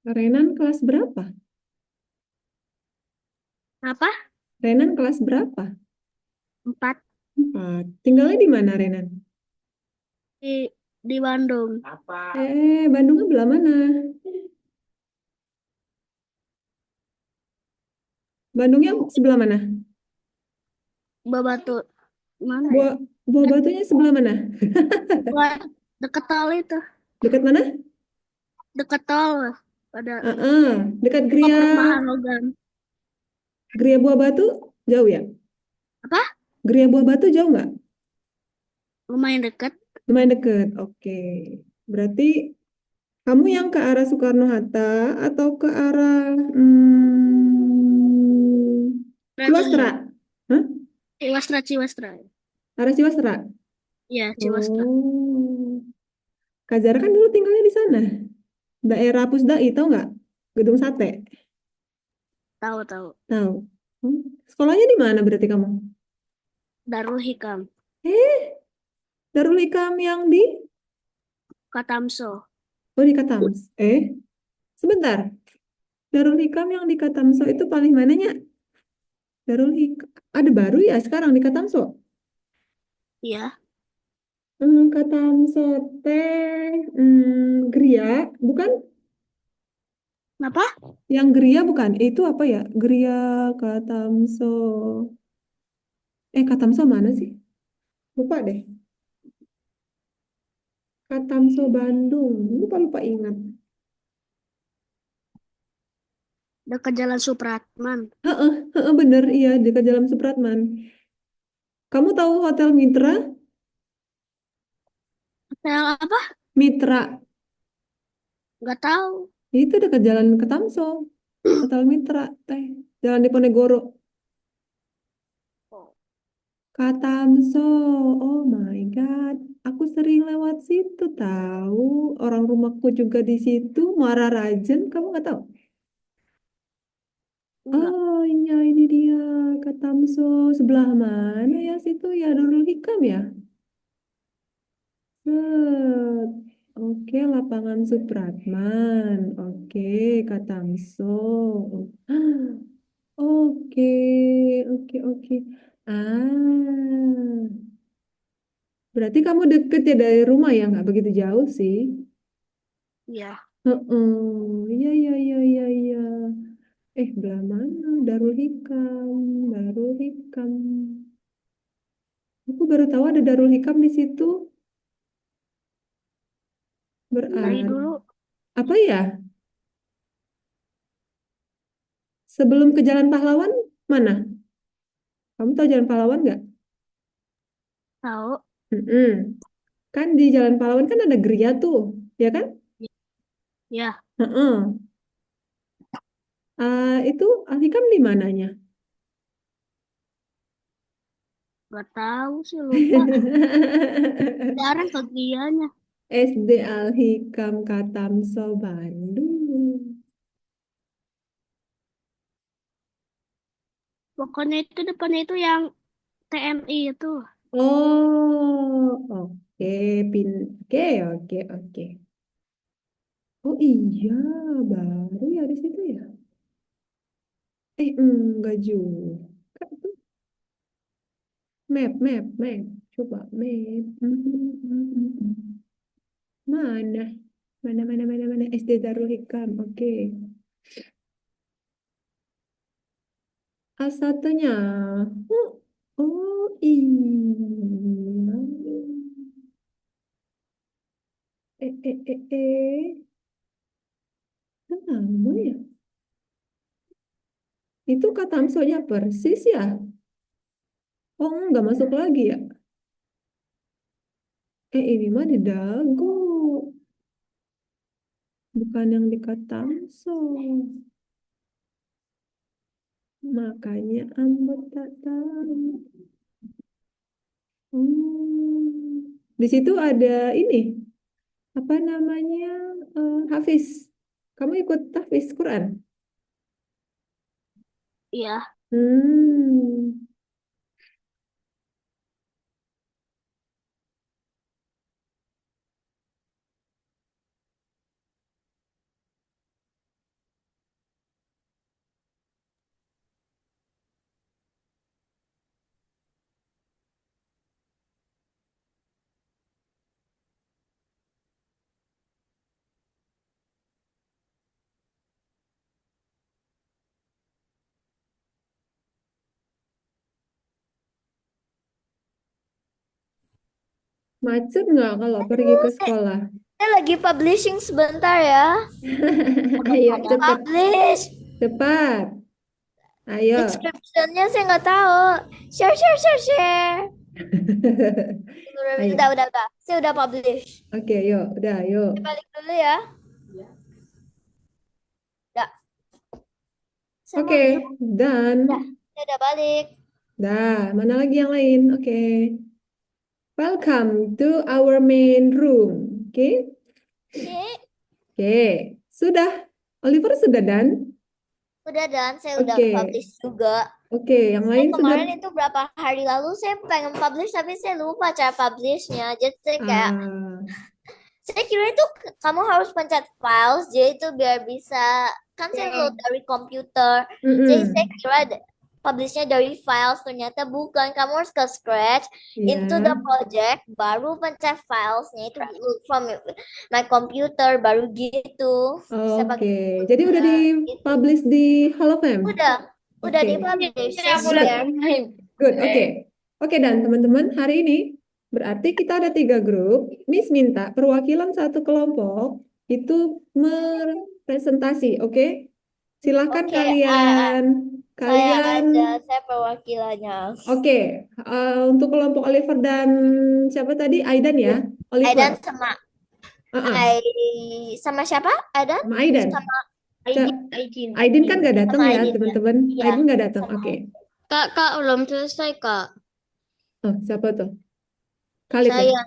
C: Renan kelas berapa?
A: Apa?
C: Renan kelas berapa?
A: 4
C: 4. Tinggalnya di mana Renan?
A: di Bandung.
C: Bandungnya belah mana? Bandungnya sebelah mana?
A: Batu mana ya?
C: Buah, buah batunya sebelah mana?
A: Buat deket tol itu.
C: Dekat mana?
A: Deket tol. Pada
C: Dekat
A: perumahan logam.
C: Geria Buah Batu jauh ya?
A: Apa?
C: Geria Buah Batu jauh nggak?
A: Lumayan deket.
C: Lumayan deket. Oke. Berarti kamu yang ke arah Soekarno-Hatta atau ke arah Ciwastra? Hah?
A: Ciwastra.
C: Arah Ciwastra?
A: Iya, Ciwastra.
C: Oh. Kak Zara kan dulu tinggalnya di sana. Daerah Pusdai, tahu nggak? Gedung Sate.
A: Tahu.
C: Tahu. Sekolahnya di mana berarti kamu?
A: Darul Hikam.
C: Darul Hikam yang di?
A: Katamso.
C: Oh, di Katams. Sebentar. Darul Hikam yang di Katamso itu paling mananya? Darul Hikam. Ada baru ya sekarang di Katamso?
A: Iya.
C: Katamso teh Gria, bukan?
A: Kenapa?
C: Yang Gria bukan? Itu apa ya? Gria Katamso. Katamso mana sih? Lupa deh. Katamso Bandung. Lupa ingat.
A: Dekat Jalan Supratman.
C: Bener, iya dekat Jalan Supratman. Kamu tahu Hotel Mitra?
A: Yang apa?
C: Mitra.
A: Nggak tahu.
C: Itu dekat jalan ke Tamso. Hotel Mitra, teh. Jalan di Ponegoro. Katamso, oh my God, aku sering lewat situ tahu. Orang rumahku juga di situ. Muara Rajen, kamu nggak tahu?
A: Enggak.
C: Oh iya, ini dia Katamso. Sebelah mana ya situ ya? Nurul Hikam ya? Set. Oke, lapangan Supratman. Oke, Katamso. Oke, oke, oke. Ah. Berarti kamu deket ya dari rumah ya, nggak begitu jauh sih.
A: Iya.
C: Heeh, iya, iya, iya, iya, iya. Belah mana? Darul Hikam, Darul Hikam. Aku baru tahu ada Darul Hikam di situ.
A: Dari
C: Berarti
A: dulu
C: apa ya? Sebelum ke Jalan Pahlawan mana? Kamu tahu Jalan Pahlawan nggak?
A: tahu.
C: Mm-mm. Kan di Jalan Pahlawan kan ada gereja tuh, ya kan?
A: Ya,
C: Heeh. Itu Al Hikam di mananya?
A: nggak tahu sih, lupa. Jarang ke dianya.
C: SD Al Hikam Katamso Bandung.
A: Pokoknya itu depannya itu yang TMI itu.
C: Oh, oke, oke, oke, oke. Oh iya, baru ya di situ ya. Enggak juga. Tuh, map. Coba map. Mana? Mana? SD Darul Hikam. Oke. A1-nya. Oh iya. Eh. Lama ya? Itu Katamsonya persis ya? Oh, nggak masuk lagi ya? Ini mah di Dago. Bukan yang di Katamso. Makanya Ambo tak tahu. Di situ ada ini. Apa namanya? Hafiz. Kamu ikut Hafiz Quran?
A: Iya.
C: Hmm. Macet nggak kalau pergi ke sekolah?
B: Saya lagi publishing sekolah. Saya lagi publishing sebentar ya.
C: Ayo, cepet.
B: Publish.
C: Cepat. Ayo.
B: Description-nya saya nggak tahu. Share.
C: Ayo.
B: Udah. Saya udah publish.
C: Oke, yuk. Udah, yuk.
B: Saya balik dulu ya. Udah. Saya
C: Oke, done.
B: Saya udah balik.
C: Dah, mana lagi yang lain? Oke. Welcome to our main room. Oke. Oke. Sudah. Oliver sudah done?
B: Udah dan saya udah
C: Oke.
B: publish juga.
C: Oke, yang lain sudah.
B: Kemarin itu berapa hari lalu saya pengen publish tapi saya lupa cara publishnya. Jadi saya kayak saya kira itu kamu harus pencet files jadi itu biar bisa kan saya load dari komputer. Jadi saya kira publishnya dari files ternyata bukan. Kamu harus ke Scratch into the project baru pencet filesnya itu from my computer baru gitu.
C: Oke, jadi udah di-publish di Hall of Fame?
B: Udah di-publish.
C: Good, oke. Dan teman-teman, hari ini berarti kita ada 3 grup. Miss minta perwakilan satu kelompok itu presentasi, oke? Silahkan kalian
B: Saya
C: Kalian,
B: aja, saya perwakilannya.
C: oke. Untuk kelompok Oliver dan siapa tadi? Aidan ya?
B: Aidan
C: Oliver.
B: sama
C: Ah,
B: sama siapa? Aidan
C: sama Aidan.
B: sama
C: Aidin kan nggak datang
B: sama
C: ya,
B: Aidin ya.
C: teman-teman.
B: Iya.
C: Aidin nggak datang. Oke.
A: Kak, belum selesai, Kak.
C: Oh, siapa tuh? Khalid ya?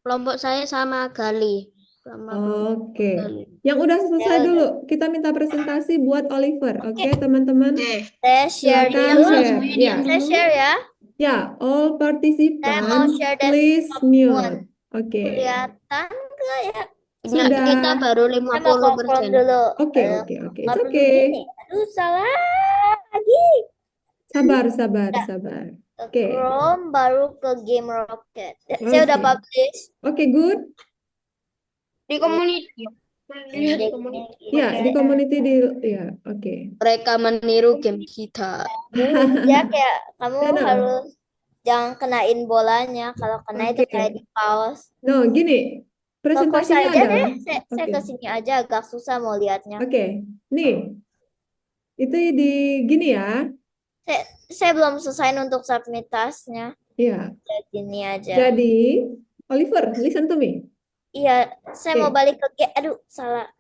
A: Kelompok saya sama Gali. Sama kelompok
C: Oke.
A: Gali.
C: Yang udah selesai
B: Ya udah.
C: dulu, kita minta presentasi buat Oliver. Oke, teman-teman.
B: Saya share
C: Silakan
B: dulu.
C: share. Ya,
B: Saya share ya.
C: ya, all
B: Saya mau
C: participants,
B: share
C: please
B: desktop one.
C: mute. Oke,
B: Kelihatan nggak ya?
C: sudah.
A: Kita baru
B: Saya mau ke Chrome
A: 50%.
B: dulu.
C: Oke, oke, oke.
B: Nggak
C: It's
B: perlu
C: okay.
B: gini. Aduh, salah lagi.
C: Sabar, sabar, sabar.
B: Ke
C: Oke,
B: Chrome baru ke Game Rocket. Saya udah
C: oke.
B: publish.
C: Oke, good.
A: Di community.
C: Ya, di community ya, oke.
A: Mereka meniru game kita.
B: Ya kayak kamu
C: No, no.
B: harus jangan kenain bolanya. Kalau kena itu
C: Oke.
B: kayak di pause.
C: No, gini.
B: Ke course
C: Presentasinya
B: aja
C: adalah,
B: deh. Saya
C: oke.
B: ke sini aja agak susah mau lihatnya.
C: Oke, nih. Itu di gini ya.
B: Saya belum selesai untuk submit tasknya.
C: Iya.
B: Ya, gini aja.
C: Jadi, Oliver, listen to me.
B: Iya, saya mau
C: Oke.
B: balik ke aduh, salah.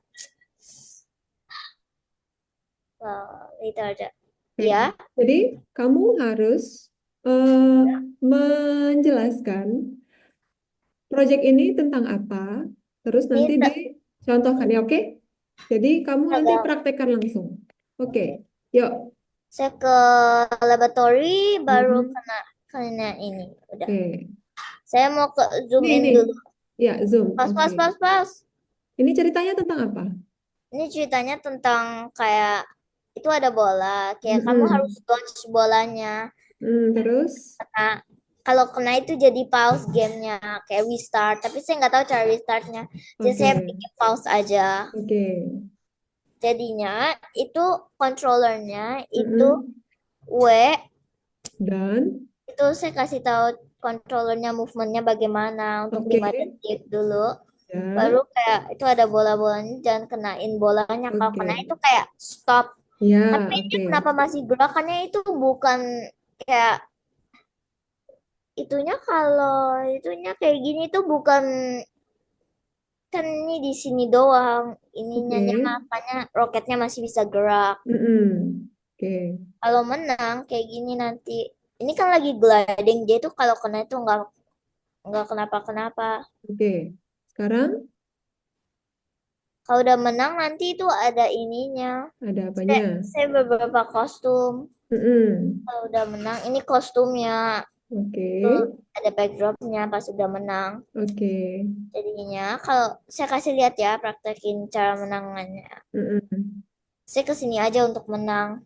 B: Itu aja.
C: Oke.
B: Ya,
C: Jadi, kamu harus menjelaskan proyek ini tentang apa, terus nanti dicontohkan ya, oke? Jadi, kamu nanti praktekkan langsung. Oke, yuk.
B: saya ke laboratory baru
C: Mhm.
B: kena ini. Udah.
C: Oke.
B: Saya mau ke zoom in
C: Nih.
B: dulu.
C: Ya, zoom.
B: Pas.
C: Ini ceritanya tentang apa?
B: Ini ceritanya tentang kayak itu ada bola, kayak kamu harus dodge bolanya.
C: Terus?
B: Nah, kalau kena itu jadi pause gamenya, kayak restart. Tapi saya nggak tahu cara restartnya. Jadi saya
C: Oke.
B: bikin pause aja.
C: Oke.
B: Jadinya itu controllernya itu W.
C: Dan?
B: Itu saya kasih tahu controllernya movementnya bagaimana untuk
C: Oke.
B: 5 detik dulu.
C: Ya.
B: Baru kayak itu ada bola-bolanya, jangan kenain bolanya. Kalau
C: Oke.
B: kena itu kayak stop.
C: Ya,
B: Tapi ini
C: oke.
B: kenapa masih gerakannya itu bukan kayak kalau itunya kayak gini tuh bukan, kan ini di sini doang ininya,
C: Oke.
B: makanya roketnya masih bisa gerak.
C: Oke.
B: Kalau menang kayak gini nanti, ini kan lagi gliding, dia tuh kalau kena itu nggak kenapa-kenapa.
C: Oke. Sekarang
B: Kalau udah menang nanti itu ada ininya.
C: ada apanya?
B: Saya beberapa kostum. Kalau udah menang, ini kostumnya.
C: Oke.
B: Ada backdropnya pas udah menang.
C: Oke.
B: Jadinya kalau saya kasih lihat ya praktekin cara menangannya. Saya kesini aja untuk menang.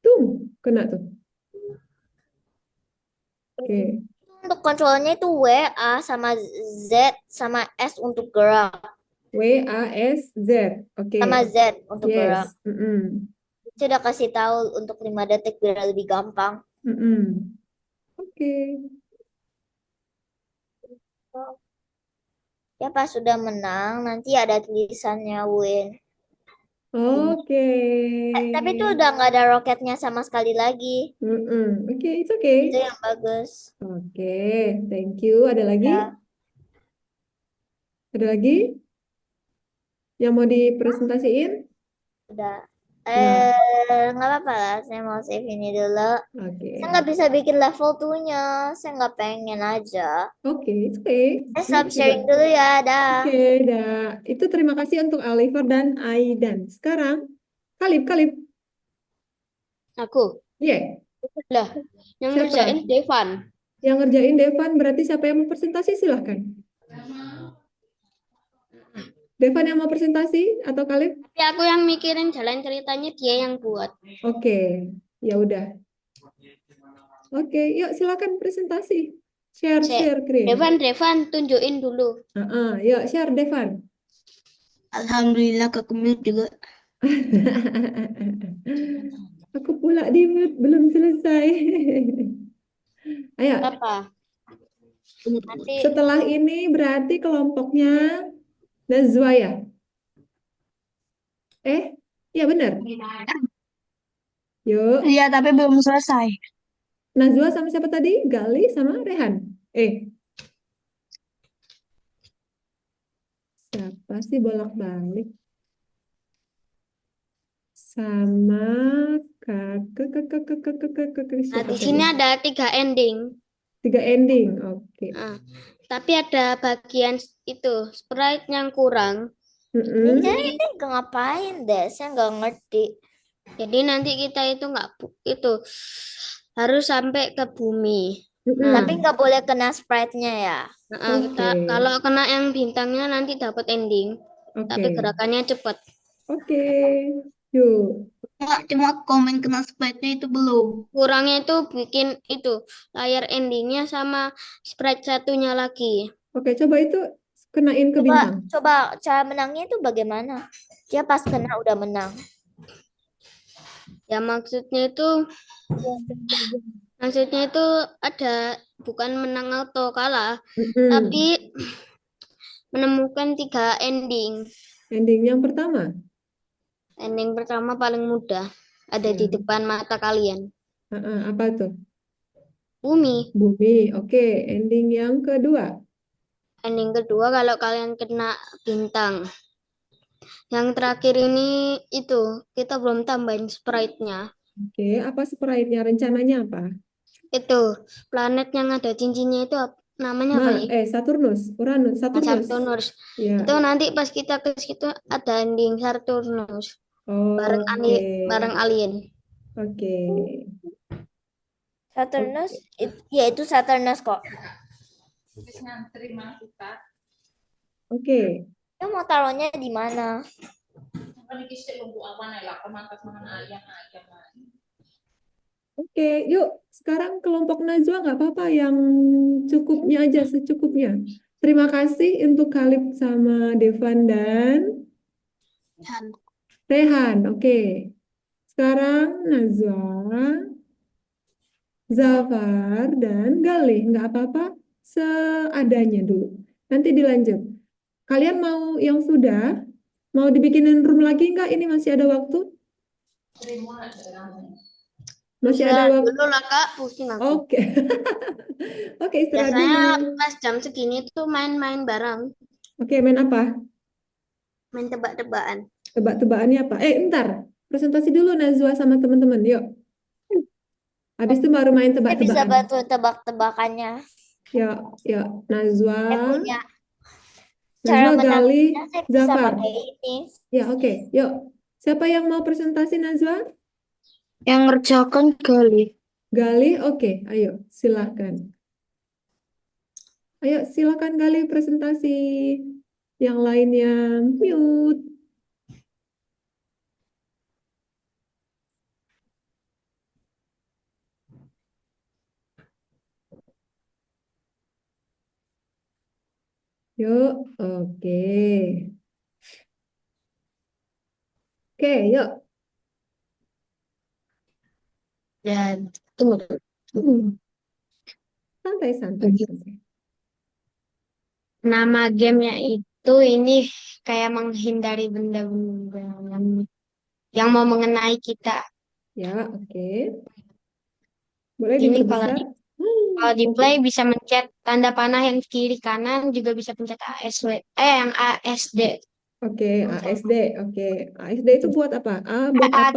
C: Tuh, kena tuh. Oke.
B: Untuk kontrolnya itu W, A, sama Z, sama S untuk gerak.
C: W, A, S, Z. Oke.
B: Sama Z untuk gerak.
C: Yes.
B: Saya udah kasih tahu untuk 5 detik biar lebih gampang.
C: Oke.
B: Ya pas sudah menang, nanti ada tulisannya win.
C: Oke.
B: Tapi itu udah nggak ada roketnya sama sekali lagi.
C: Oke, it's okay.
B: Itu yang bagus.
C: Oke, thank you. Ada lagi?
B: Ya.
C: Ada lagi? Yang mau dipresentasiin?
B: Udah.
C: Nah.
B: Nggak apa-apa lah. Saya mau save ini dulu.
C: Oke.
B: Saya nggak bisa bikin level 2-nya. Saya nggak pengen aja.
C: Oke, it's okay.
B: Saya stop sharing dulu ya. Dah.
C: Oke, dah. Itu terima kasih untuk Oliver dan Aidan. Sekarang, Kalib.
A: Aku.
C: Iya.
A: Lah, yang
C: Siapa?
A: ngerjain Devan.
C: Yang ngerjain Devan, berarti siapa yang mau presentasi? Silahkan. Devan yang mau presentasi atau Kalib?
A: Tapi aku yang mikirin jalan ceritanya, dia yang buat.
C: Oke, ya udah. Oke, yuk silakan presentasi. Share screen.
A: Devan, tunjukin dulu.
C: Yuk share Devan.
D: Alhamdulillah ke mute juga.
C: Aku pula di mute, belum selesai. Ayo.
A: Apa?
B: Nanti
C: Setelah ini berarti kelompoknya Nazwa ya? Iya benar. Yuk,
D: Iya, tapi belum selesai.
C: Najwa sama siapa tadi? Gali sama Rehan. Siapa sih bolak-balik? Sama
A: Nah,
C: siapa
A: di
C: tadi?
A: sini ada 3 ending.
C: 3 ending. Oke.
A: Nah, tapi ada bagian itu sprite yang kurang.
C: Mm-mm.
B: Jadi ini ngapain deh? Saya nggak ngerti.
A: Jadi nanti kita itu itu harus sampai ke bumi.
C: Mm-mm.
B: Tapi nggak boleh kena sprite-nya ya.
A: Nah,
C: Oke.
A: kalau kena yang bintangnya nanti dapat ending. Tapi
C: Oke.
A: gerakannya cepat.
C: Oke. Yuk.
D: Cuma komen kena sprite-nya itu belum.
A: Kurangnya itu bikin itu layar endingnya sama sprite satunya lagi.
C: Oke, coba itu kenain ke bintang.
B: Coba cara menangnya itu bagaimana? Dia pas kena udah menang.
A: Ya maksudnya itu ada bukan menang atau kalah,
C: Mm-mm.
A: tapi menemukan 3 ending.
C: Ending yang pertama.
A: Ending pertama paling mudah ada di depan mata kalian.
C: Apa tuh?
A: Bumi.
C: Bumi. Oke, ending yang kedua.
A: Ending kedua kalau kalian kena bintang. Yang terakhir ini itu kita belum tambahin sprite-nya.
C: Oke, apa sprite-nya? Rencananya apa?
A: Itu planet yang ada cincinnya itu namanya apa sih?
C: Saturnus, Uranus,
A: Nah,
C: Saturnus.
A: Saturnus.
C: Ya.
A: Itu nanti pas kita ke situ ada ending Saturnus
C: Oh,
A: bareng alien.
C: Oke.
B: Saturnus, ya itu Saturnus kok.
C: Oke.
B: Dia mau taruhnya di mana?
C: Oke, yuk sekarang kelompok Najwa nggak apa-apa yang cukupnya aja, secukupnya. Terima kasih untuk Khalid sama Devan dan Rehan. Oke. Sekarang Najwa, Zafar, dan Galih. Nggak apa-apa, seadanya dulu. Nanti dilanjut. Kalian mau yang sudah? Mau dibikinin room lagi nggak? Ini masih ada waktu? Masih ada
A: Istirahat
C: waktu?
A: dulu lah Kak, pusing aku.
C: Oke. Oke, istirahat
A: Biasanya
C: dulu.
A: pas jam segini tuh main-main bareng,
C: Oke, main apa?
A: main tebak-tebakan.
C: Tebak-tebakannya apa? Ntar. Presentasi dulu Najwa sama teman-teman. Yuk. Habis itu baru main
B: Saya bisa
C: tebak-tebakan.
B: bantu tebak-tebakannya.
C: Yuk, yuk. Najwa,
B: Saya punya cara
C: Najwa, Gali,
B: menangnya. Saya bisa
C: Zafar.
B: pakai ini.
C: Ya, oke. Yuk. Siapa yang mau presentasi Najwa?
G: Yang ngerjakan Gali.
C: Gali, oke. Ayo, silakan. Ayo, silakan Gali presentasi. Yang lainnya mute. Yuk, oke. Oke, yuk.
G: Dan tunggu.
C: Santai, santai, santai.
G: Nama gamenya itu ini kayak menghindari benda-benda yang mau mengenai kita.
C: Ya, oke. Boleh
G: Ini
C: diperbesar?
G: kalau di
C: Oke.
G: play bisa mencet tanda panah yang kiri kanan, juga bisa pencet ASW. Yang ASD.
C: Oke, ASD. Oke, ASD itu buat apa? A buat apa?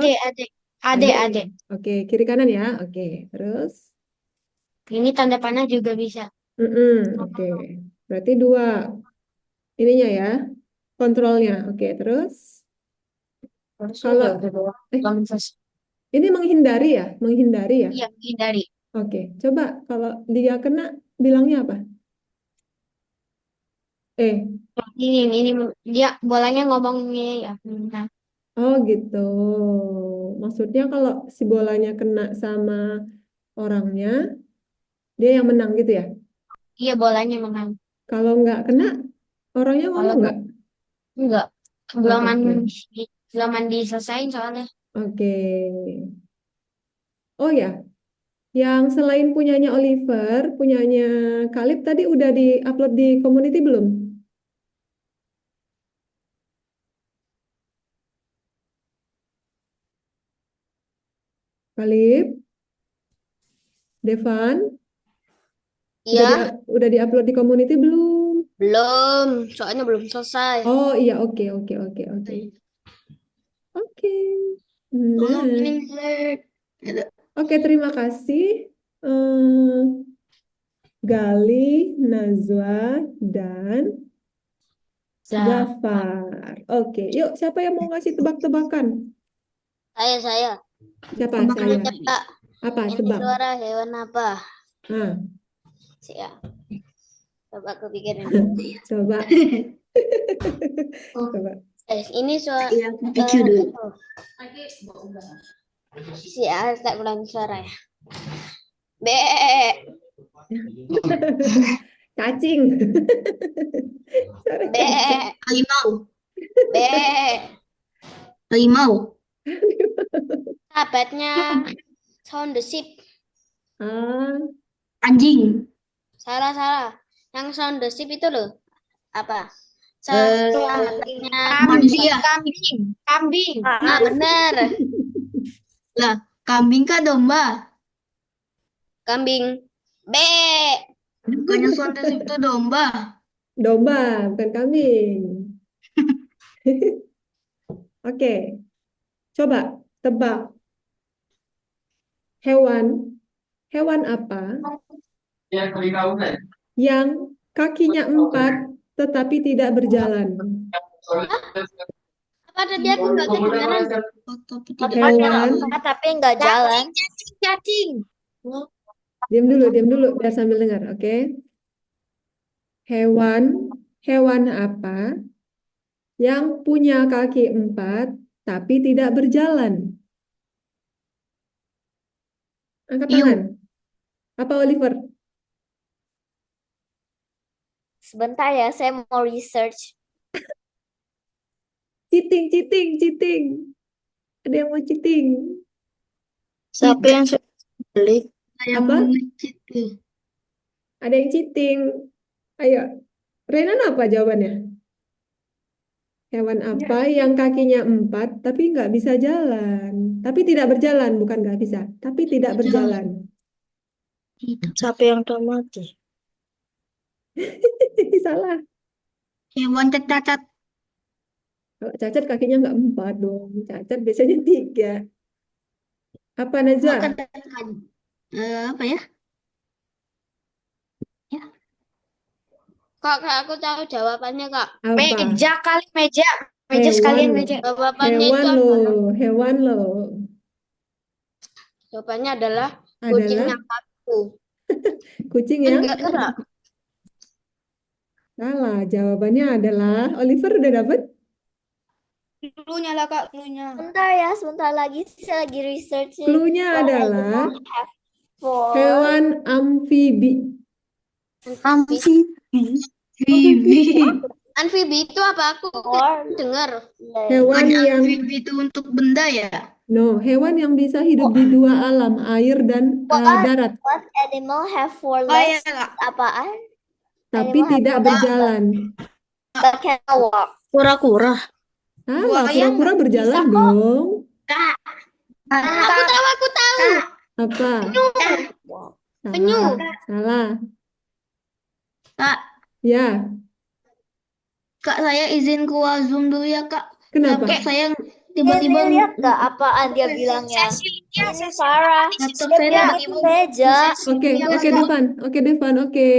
G: AD.
C: Oke, kiri kanan ya. Oke, terus?
G: Ini tanda panah juga bisa.
C: Oke, berarti dua ininya ya, kontrolnya. Oke, terus?
G: Terus
C: Kalau
G: udah selesai.
C: ini menghindari ya, menghindari ya.
G: Iya, hindari.
C: Oke, coba kalau dia kena bilangnya apa?
G: Ini dia bolanya ngomongnya ya. Nah,
C: Oh gitu. Maksudnya kalau si bolanya kena sama orangnya, dia yang menang gitu ya?
G: iya bolanya menang.
C: Kalau nggak kena, orangnya
G: Kalau
C: ngomong nggak?
G: enggak,
C: Oh, oke.
G: belum diselesain soalnya.
C: Oke. Oh ya, yang selain punyanya Oliver, punyanya Kalib tadi udah di-upload di community belum? Kalib, Devan,
A: Iya,
C: udah diupload di community belum?
A: belum. Soalnya belum selesai.
C: Oh iya, oke. Oke.
D: Tolong
C: Nah,
D: ini jelek. Gitu.
C: oke, terima kasih. Eh, Gali, Nazwa, dan Zafar. Oke, yuk siapa yang mau ngasih tebak-tebakan?
A: Saya.
C: Siapa?
D: Tebakan
C: Saya.
D: aja.
A: Kak,
C: Apa?
A: ini
C: Tebak.
A: suara hewan apa?
C: Nah,
A: Siap. Coba aku pikirin dulu.
C: coba.
D: Oh,
C: Coba.
A: Ini suara
D: iya, aku pikir dulu.
A: Siap, tak ulangi suara ya. Be.
C: Cacing. Suara
A: Be.
C: cacing.
D: Harimau.
A: Be.
D: Harimau.
A: Sahabatnya Sound the Ship.
C: Ah,
D: Anjing.
A: Salah. Yang Sound the Ship itu loh. Apa?
D: Eh,
A: Sahabatnya
D: manusia.
G: Kambing.
A: Ah, benar.
D: Lah, kambing kah domba?
A: Kambing. Be.
D: Bukannya sondes itu domba.
C: domba, bukan kambing. Oke, coba tebak. Hewan apa yang kakinya 4 tetapi tidak berjalan?
A: Apa tadi aku nggak kedengaran?
D: Oh, tapi tidak
C: Hewan,
B: Tapi nggak jalan.
G: Cacing.
C: diam dulu biar sambil dengar, oke? Hewan apa yang punya kaki 4 tapi tidak berjalan? Angkat
D: Hiu.
C: tangan. Apa Oliver?
B: Sebentar ya, saya mau research.
C: Cheating. Ada yang mau cheating?
A: Siapa yang beli?
D: Yang
C: Apa?
D: ngecit tuh.
C: Ada yang cheating. Ayo, Renan apa jawabannya? Hewan apa yang kakinya 4 tapi nggak bisa jalan? Tapi tidak berjalan, bukan nggak bisa. Tapi tidak berjalan.
A: Siapa yang udah mati?
C: Salah.
D: Hewan cacat.
C: Kalau cacat kakinya nggak 4 dong. Cacat biasanya 3. Apa Najwa?
D: Apa ya?
A: Kak, aku tahu jawabannya, Kak.
C: Apa?
G: Meja kali, meja. Meja sekalian, meja.
A: Jawabannya
C: Hewan loh.
A: Jawabannya adalah kucing
C: Adalah
A: yang kaku.
C: kucing yang
A: Enggak gerak.
C: salah. Jawabannya adalah Oliver udah dapet?
E: Cluenya lah Kak, cluenya.
B: Sebentar lagi saya lagi researching.
C: Cluenya adalah
B: For
C: hewan amfibi.
D: Vivi.
A: Amfibi itu apa? Aku dengar.
C: Hewan
D: Bukannya
C: yang
D: amfibi itu untuk benda ya?
C: hewan yang bisa hidup di 2 alam, air dan darat,
B: what animal have 4
E: Oh iya
B: legs?
E: Kak.
B: Apaan?
C: tapi
B: Animal have
C: tidak
B: 4 legs
C: berjalan.
B: but can walk.
A: Kura-kura.
C: Salah,
E: Buaya
C: kura-kura berjalan dong.
A: Aku tahu.
C: Apa?
A: Penyu.
C: Salah.
D: Kak,
C: Ya,
D: Kak, saya izin keluar Zoom dulu ya, Kak.
C: kenapa?
D: Laptop saya
B: Ini
D: tiba-tiba
B: lihat gak apaan dia bilangnya? Ini parah.
D: laptop
B: Dia
D: saya
B: bilang
D: tiba-tiba
B: itu meja.
C: Oke, Devan. Oke.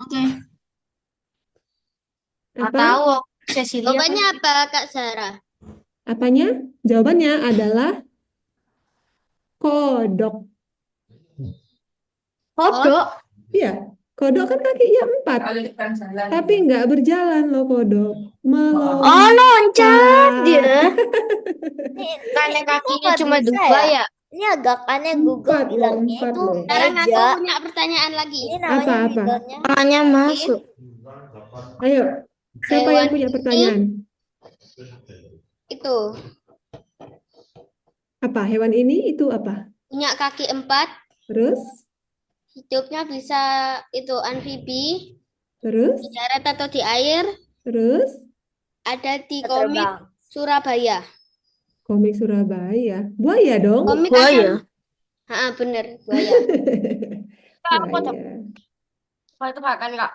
D: Oke.
C: Apa?
G: Tahu Cecilia.
A: Jawabannya apa, Kak Sarah?
C: Apanya? Jawabannya adalah kodok.
G: Kodok.
C: Iya, kodok kan kakinya 4, tapi nggak berjalan loh kodok. Melompat.
G: loncat dia.
B: Karena
G: Kakinya cuma 2 ya.
B: Ini agak aneh Google bilangnya
C: lompat
B: itu
C: loh.
A: Sekarang aku
B: meja.
A: punya pertanyaan lagi.
B: Ini namanya
C: Apa?
B: bilangnya.
A: Tanya masuk.
C: Ayo, siapa
A: Hewan
C: yang punya
A: ini-
C: pertanyaan?
A: Itu
C: Apa? Hewan ini itu apa?
A: punya kaki 4,
C: Terus?
A: hidupnya bisa itu amfibi,
C: Terus?
A: di darat atau di air,
C: Terus?
A: ada di komik
B: Terbang.
A: Surabaya.
C: Komik Surabaya. Buaya dong.
A: Komik
G: Buaya.
A: Bener, buaya.
C: Buaya.
E: Kalau tebakan Kak.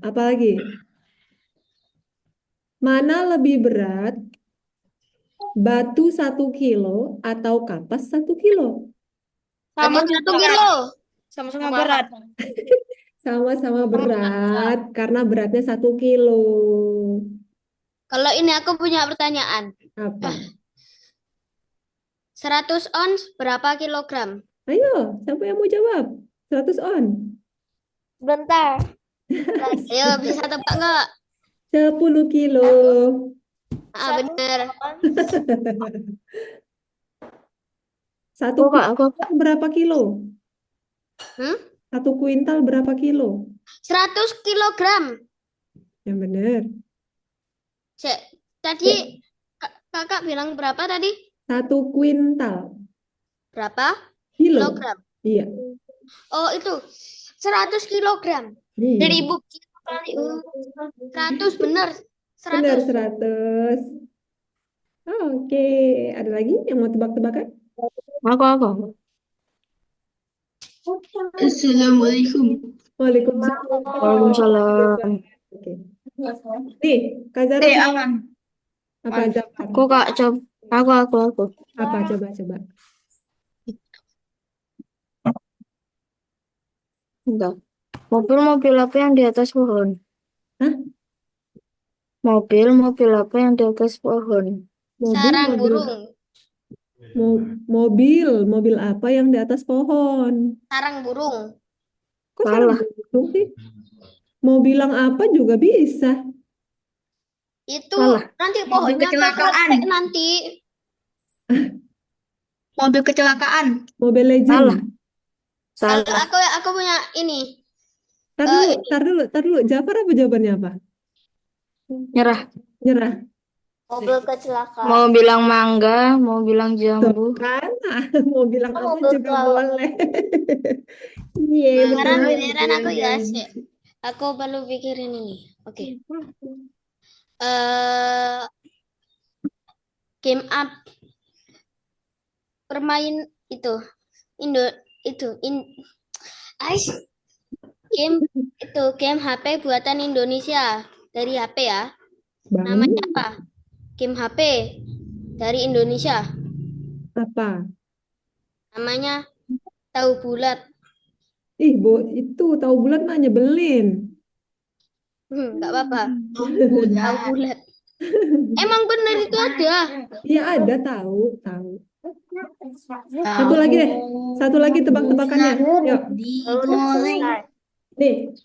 C: Apa lagi? Mana lebih berat, batu 1 kilo atau kapas 1 kilo?
A: Batu 1 kilo.
E: Sama-sama berat.
C: Sama-sama berat karena beratnya 1 kilo.
A: Kalau ini aku punya pertanyaan.
C: Apa?
A: 100 ons berapa kilogram?
C: Ayo, siapa yang mau jawab? 100 on.
B: Bentar.
A: Ayo, bisa tebak nggak?
C: 10 kilo.
A: Bener.
C: Satu kuintal berapa kilo?
A: Hmm?
C: 1 kuintal berapa kilo?
A: 100 kilogram.
C: Yang benar.
A: Tadi kakak bilang berapa tadi?
C: 1 kuintal.
A: Berapa?
C: Kilo.
A: Kilogram.
C: Iya.
A: Oh, itu 100 kilogram.
C: Iya.
A: 1000 kilo kali. 100 bener.
C: Benar
A: 100.
C: 100. Oke, ada lagi yang mau tebak-tebakan?
D: Aku. Assalamualaikum.
C: Waalaikumsalam.
D: Waalaikumsalam.
C: Oke. Nih, Kak Zara punya
E: Aman.
C: apa Zafar?
D: Aku Kak, coba. Aku.
C: Apa coba?
D: Enggak. Mobil apa yang di atas pohon?
C: Hah?
D: Mobil apa yang di atas pohon?
A: Sarang
C: Mobil,
A: burung.
C: mobil apa yang di atas pohon?
A: Sarang burung.
C: Kok sarang
D: Salah.
C: burung sih? Mau bilang apa juga bisa.
A: Itu
D: Salah.
A: nanti pohonnya
E: kecelakaan.
A: kelepek nanti.
E: Mobil kecelakaan.
C: Mobil Legend.
D: Salah.
A: Kalau aku punya ini.
C: Tar dulu. Jafar apa jawabannya apa?
D: Nyerah.
B: Mobil kecelakaan.
D: Mau bilang mangga, mau bilang jambu.
C: Kan? Mau bilang apa
B: mobil
C: juga
B: tua.
C: boleh. Iya,
A: Sekarang
C: betul.
A: giliran aku ya, Sek. Aku perlu pikirin ini. Oke. Game up permain itu game HP buatan Indonesia dari HP ya.
C: Bang,
A: Namanya apa? Game HP dari Indonesia.
C: apa?
A: Namanya tahu bulat.
C: Ih, itu tahu bulat mah nyebelin.
A: Nggak apa-apa. Tahu bulat. Emang benar itu ada.
C: Iya ada tahu. Satu lagi tebak-tebakannya. Yuk. Nih,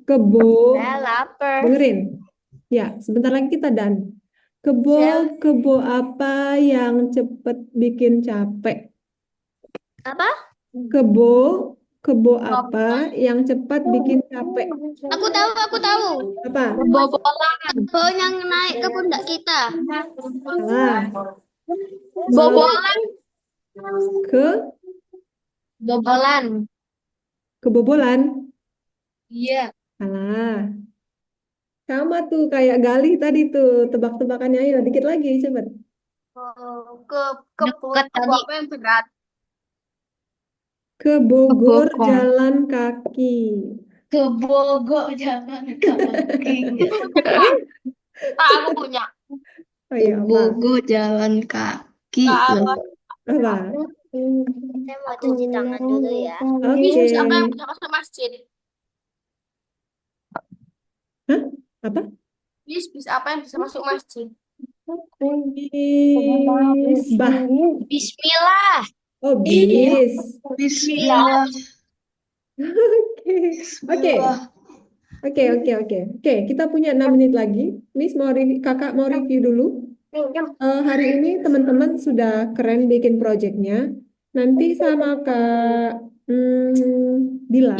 C: kebo.
B: Saya lapar.
C: Dengerin. Ya, sebentar lagi kita dan. Kebo apa yang cepet bikin capek?
B: Apa?
C: Kebo apa yang cepat bikin capek?
A: Aku tahu.
C: Apa?
A: Kebo yang naik ke pundak kita.
C: Salah.
E: Bobolan.
C: Kebobolan.
E: Iya.
C: Salah. Sama tuh kayak Galih tadi tuh tebak-tebakannya, ayo dikit lagi cepet.
E: Kebo apa yang berat?
C: Ke Bogor
D: Kebokong.
C: jalan kaki.
E: Ke Bogor jangan kaki. Aku punya.
C: Oh iya, apa?
D: Bogor jalan kaki.
E: Apa?
C: Apa?
B: Saya mau cuci tangan dulu ya.
C: Oke.
E: Bis apa yang bisa masuk masjid?
C: Hah? Apa?
E: Bis apa yang bisa masuk masjid?
C: Bisbah.
A: Bismillah.
C: Oh, bis.
D: Bismillah.
C: Oke, kita punya 6 menit lagi. Miss kakak mau review dulu. Hari ini teman-teman sudah keren bikin projectnya. Nanti sama Kak Dilan.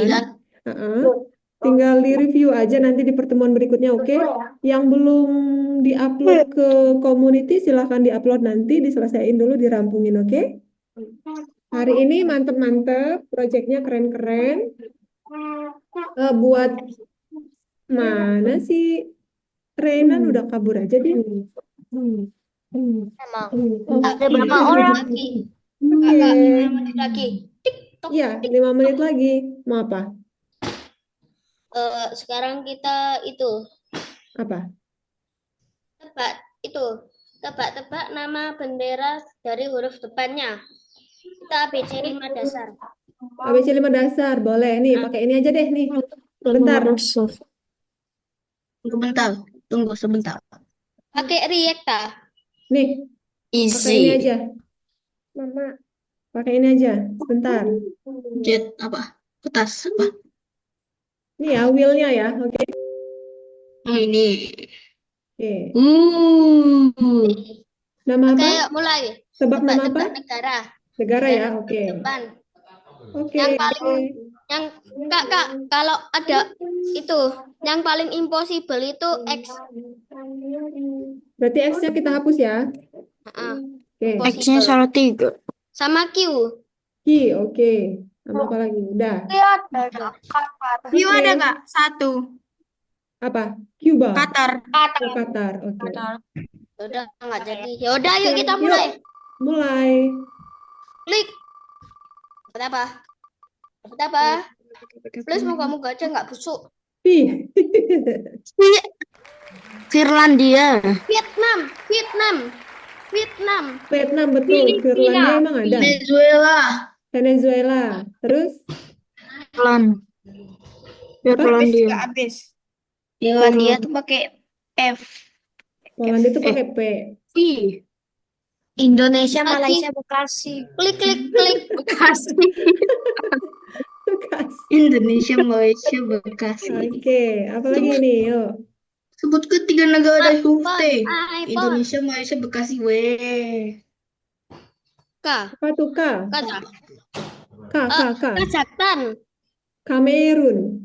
C: Tinggal di-review aja nanti di pertemuan berikutnya, oke? Yang belum di-upload ke community silahkan di-upload nanti, diselesaikan dulu, dirampungin, oke? Hari ini mantep-mantep, projectnya keren-keren. Buat mana sih? Renan udah kabur aja dia.
B: Emang.
C: Oke.
B: Ada berapa orang?
A: Kakak,
C: Oke.
A: 5 menit lagi. TikTok.
C: Iya, 5 menit lagi. Mau apa?
A: Sekarang kita itu
C: Apa?
A: tebak nama bendera dari huruf depannya. Kita ABC 5 dasar.
C: ABC 5 dasar. Boleh. Nih, pakai ini aja deh nih. Bentar.
D: Tunggu sebentar.
A: Pakai Riekta.
C: Nih, pakai ini aja. Mama, pakai ini aja. Sebentar.
D: Jet apa? Kertas apa?
C: Nih ya, wheel-nya ya. Oke.
D: Oh, ini.
C: Oke.
A: Nih.
C: Nama apa?
A: Oke, mulai.
C: Tebak nama apa?
A: Tebak-tebak negara.
C: Negara ya.
A: Negara
C: Oke.
A: depan.
C: Oke.
A: Yang paling Kak, kalau ada itu yang paling impossible itu X.
C: Berarti X-nya kita hapus ya.
A: Heeh,
C: Oke.
A: impossible.
D: salah 3.
A: Sama Q.
C: Q, oke. Sama apa lagi? Udah.
E: Q
C: Oke.
E: ada nggak? 1.
C: Apa? Cuba.
E: Qatar.
C: Oh, Qatar. Oke.
A: Udah nggak jadi. Ya udah, yuk
C: Oke,
A: kita
C: yuk.
A: mulai.
C: Mulai.
A: Klik. Apa? Please moga-moga aja nggak busuk.
C: Pi.
D: Finlandia.
A: Vietnam.
C: Vietnam betul. Finlandia emang ada.
D: Venezuela.
C: Venezuela. Terus
D: Finlandia.
E: Habis.
D: Finlandia tuh pakai F.
C: Polandia itu pakai P.
G: Indonesia,
A: Lagi.
G: Malaysia, Bekasi.
A: Klik.
E: Bekasi.
C: Bekasi.
D: Indonesia, Malaysia, Bekasi.
C: Oke, apa lagi nih? Yuk.
D: Sebutkan 3 negara dari huruf T.
A: iPhone.
D: Indonesia, Malaysia, Bekasi.
A: K.
C: Apa tuh K? K.
A: Kazakhstan.
C: Kamerun.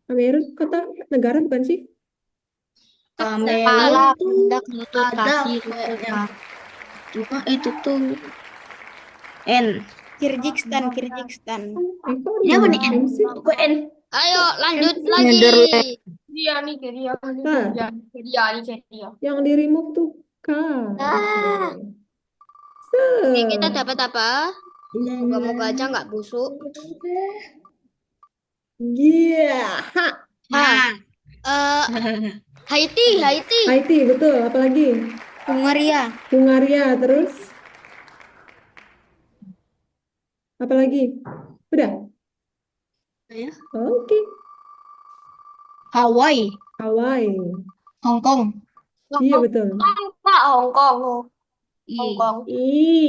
C: Kamerun kota negara bukan sih?
D: Kamerun tuh
G: Lutut,
D: ada
G: kaki,
D: kayaknya. Cuma itu tuh N.
E: Kirgistan.
C: Kok
D: Ini apa nih?
C: ada
D: N.
C: sih?
D: Kok N?
A: Ayo lanjut lagi.
E: Nigeria.
C: Nah.
E: Nigeria.
C: Yang di remove tuh K.
B: Ah.
A: Oke, kita dapat apa? Moga-moga aja nggak busuk.
C: Iya.
A: Haiti.
C: Haiti betul. Apa lagi? Hungaria terus. Apa lagi? Udah.
D: Ya.
C: Oke.
D: Hawaii.
C: Hawaii.
D: Hong Kong.
C: Iya betul.
E: Pak Hong Kong.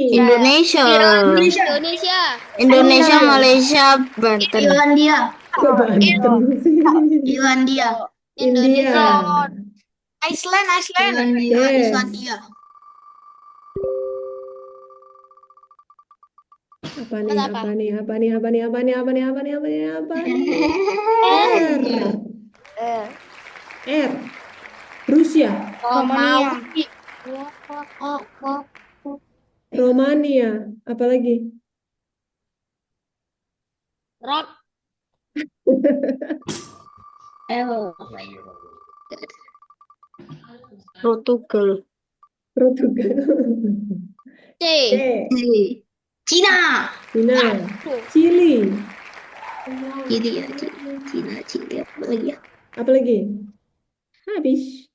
D: Indonesia.
A: Indonesia.
D: Malaysia, Banten. Irlandia.
C: Kok Banten sih?
D: Irlandia.
C: India.
E: Iceland.
D: Irlandia.
C: Yes.
D: Islandia.
C: Apa nih? R. Rusia. Romania. Apa lagi?
A: Rock.
D: L. Portugal.
A: C.
D: Cina.
C: Chili.
D: Chili ya, Chili apa lagi ya?
C: Apa lagi? Habis.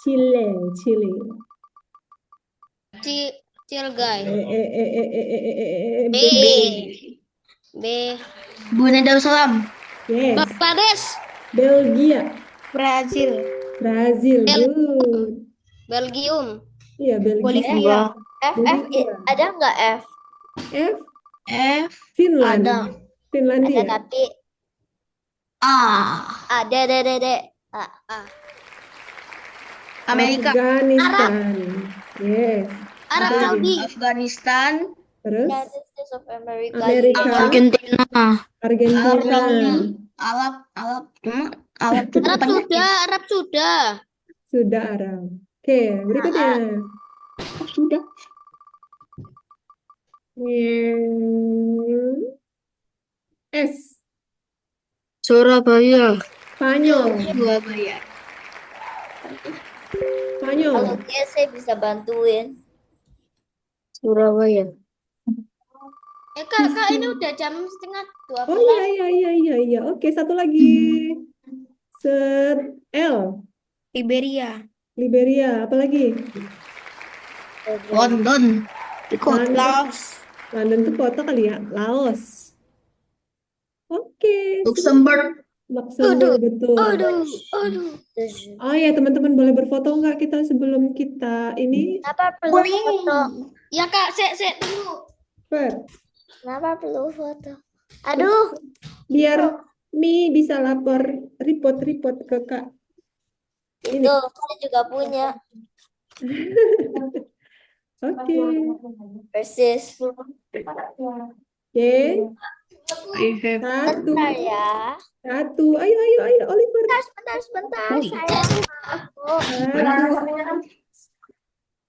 C: Chile.
A: Cilgai.
C: B.
A: B.
D: Brunei Darussalam.
C: Yes.
A: Bangladesh.
C: Belgia.
E: Brazil.
C: Good.
A: Belgium.
C: Iya, Belgia.
B: F ada nggak F?
C: F. Finland.
D: Ada.
C: Finlandia.
B: Ada tapi ada
D: Amerika.
C: Afghanistan. Yes.
A: Arab Saudi.
D: Afghanistan.
C: Terus
B: United States of America.
C: Amerika.
D: Argentina.
C: Argentina.
D: Arab cuma Arab tuh
A: Arab
D: depannya
A: sudah.
C: Sudah Arab. Oke, berikutnya.
D: sudah.
C: S.
D: Surabaya.
C: Spanyol.
D: Surabaya.
C: Spanyol.
B: Kalau dia saya bisa bantuin.
G: Surabaya.
A: Kak, ini udah jam 11:30.
C: Oh iya. Oke, satu lagi. L.
E: Liberia.
C: Liberia. Apa lagi?
D: London. Ikut.
E: Laos.
C: London tuh kota kali ya. Laos. Oke,
D: Luxembourg.
C: Luxembourg betul.
A: Aduh.
C: Oh ya, teman-teman boleh berfoto nggak kita sebelum kita ini?
B: Kenapa perlu foto?
A: Ya Kak, sek dulu.
C: Fer,
B: Kenapa perlu foto? Aduh,
C: biar Mi bisa lapor report ke Kak.
B: itu saya juga punya.
C: Oke.
B: Persis.
C: Oke.
D: I have.
C: Satu.
B: Bentar ya.
C: Satu. Ayo, Oliver.
B: Sebentar. Saya aku.
C: Satu,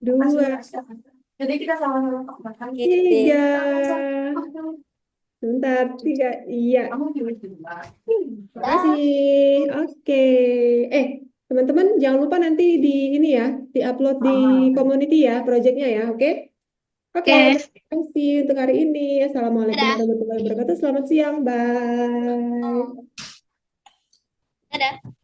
C: dua,
E: Jadi kita sama-sama makan.
C: tiga. Sebentar, tiga. Iya. Terima kasih. Oke. Teman-teman jangan lupa nanti di ini ya, di-upload di community ya, projectnya ya, oke? Oke, terima kasih untuk hari ini. Assalamualaikum warahmatullahi wabarakatuh. Selamat siang, bye.
A: Dadah.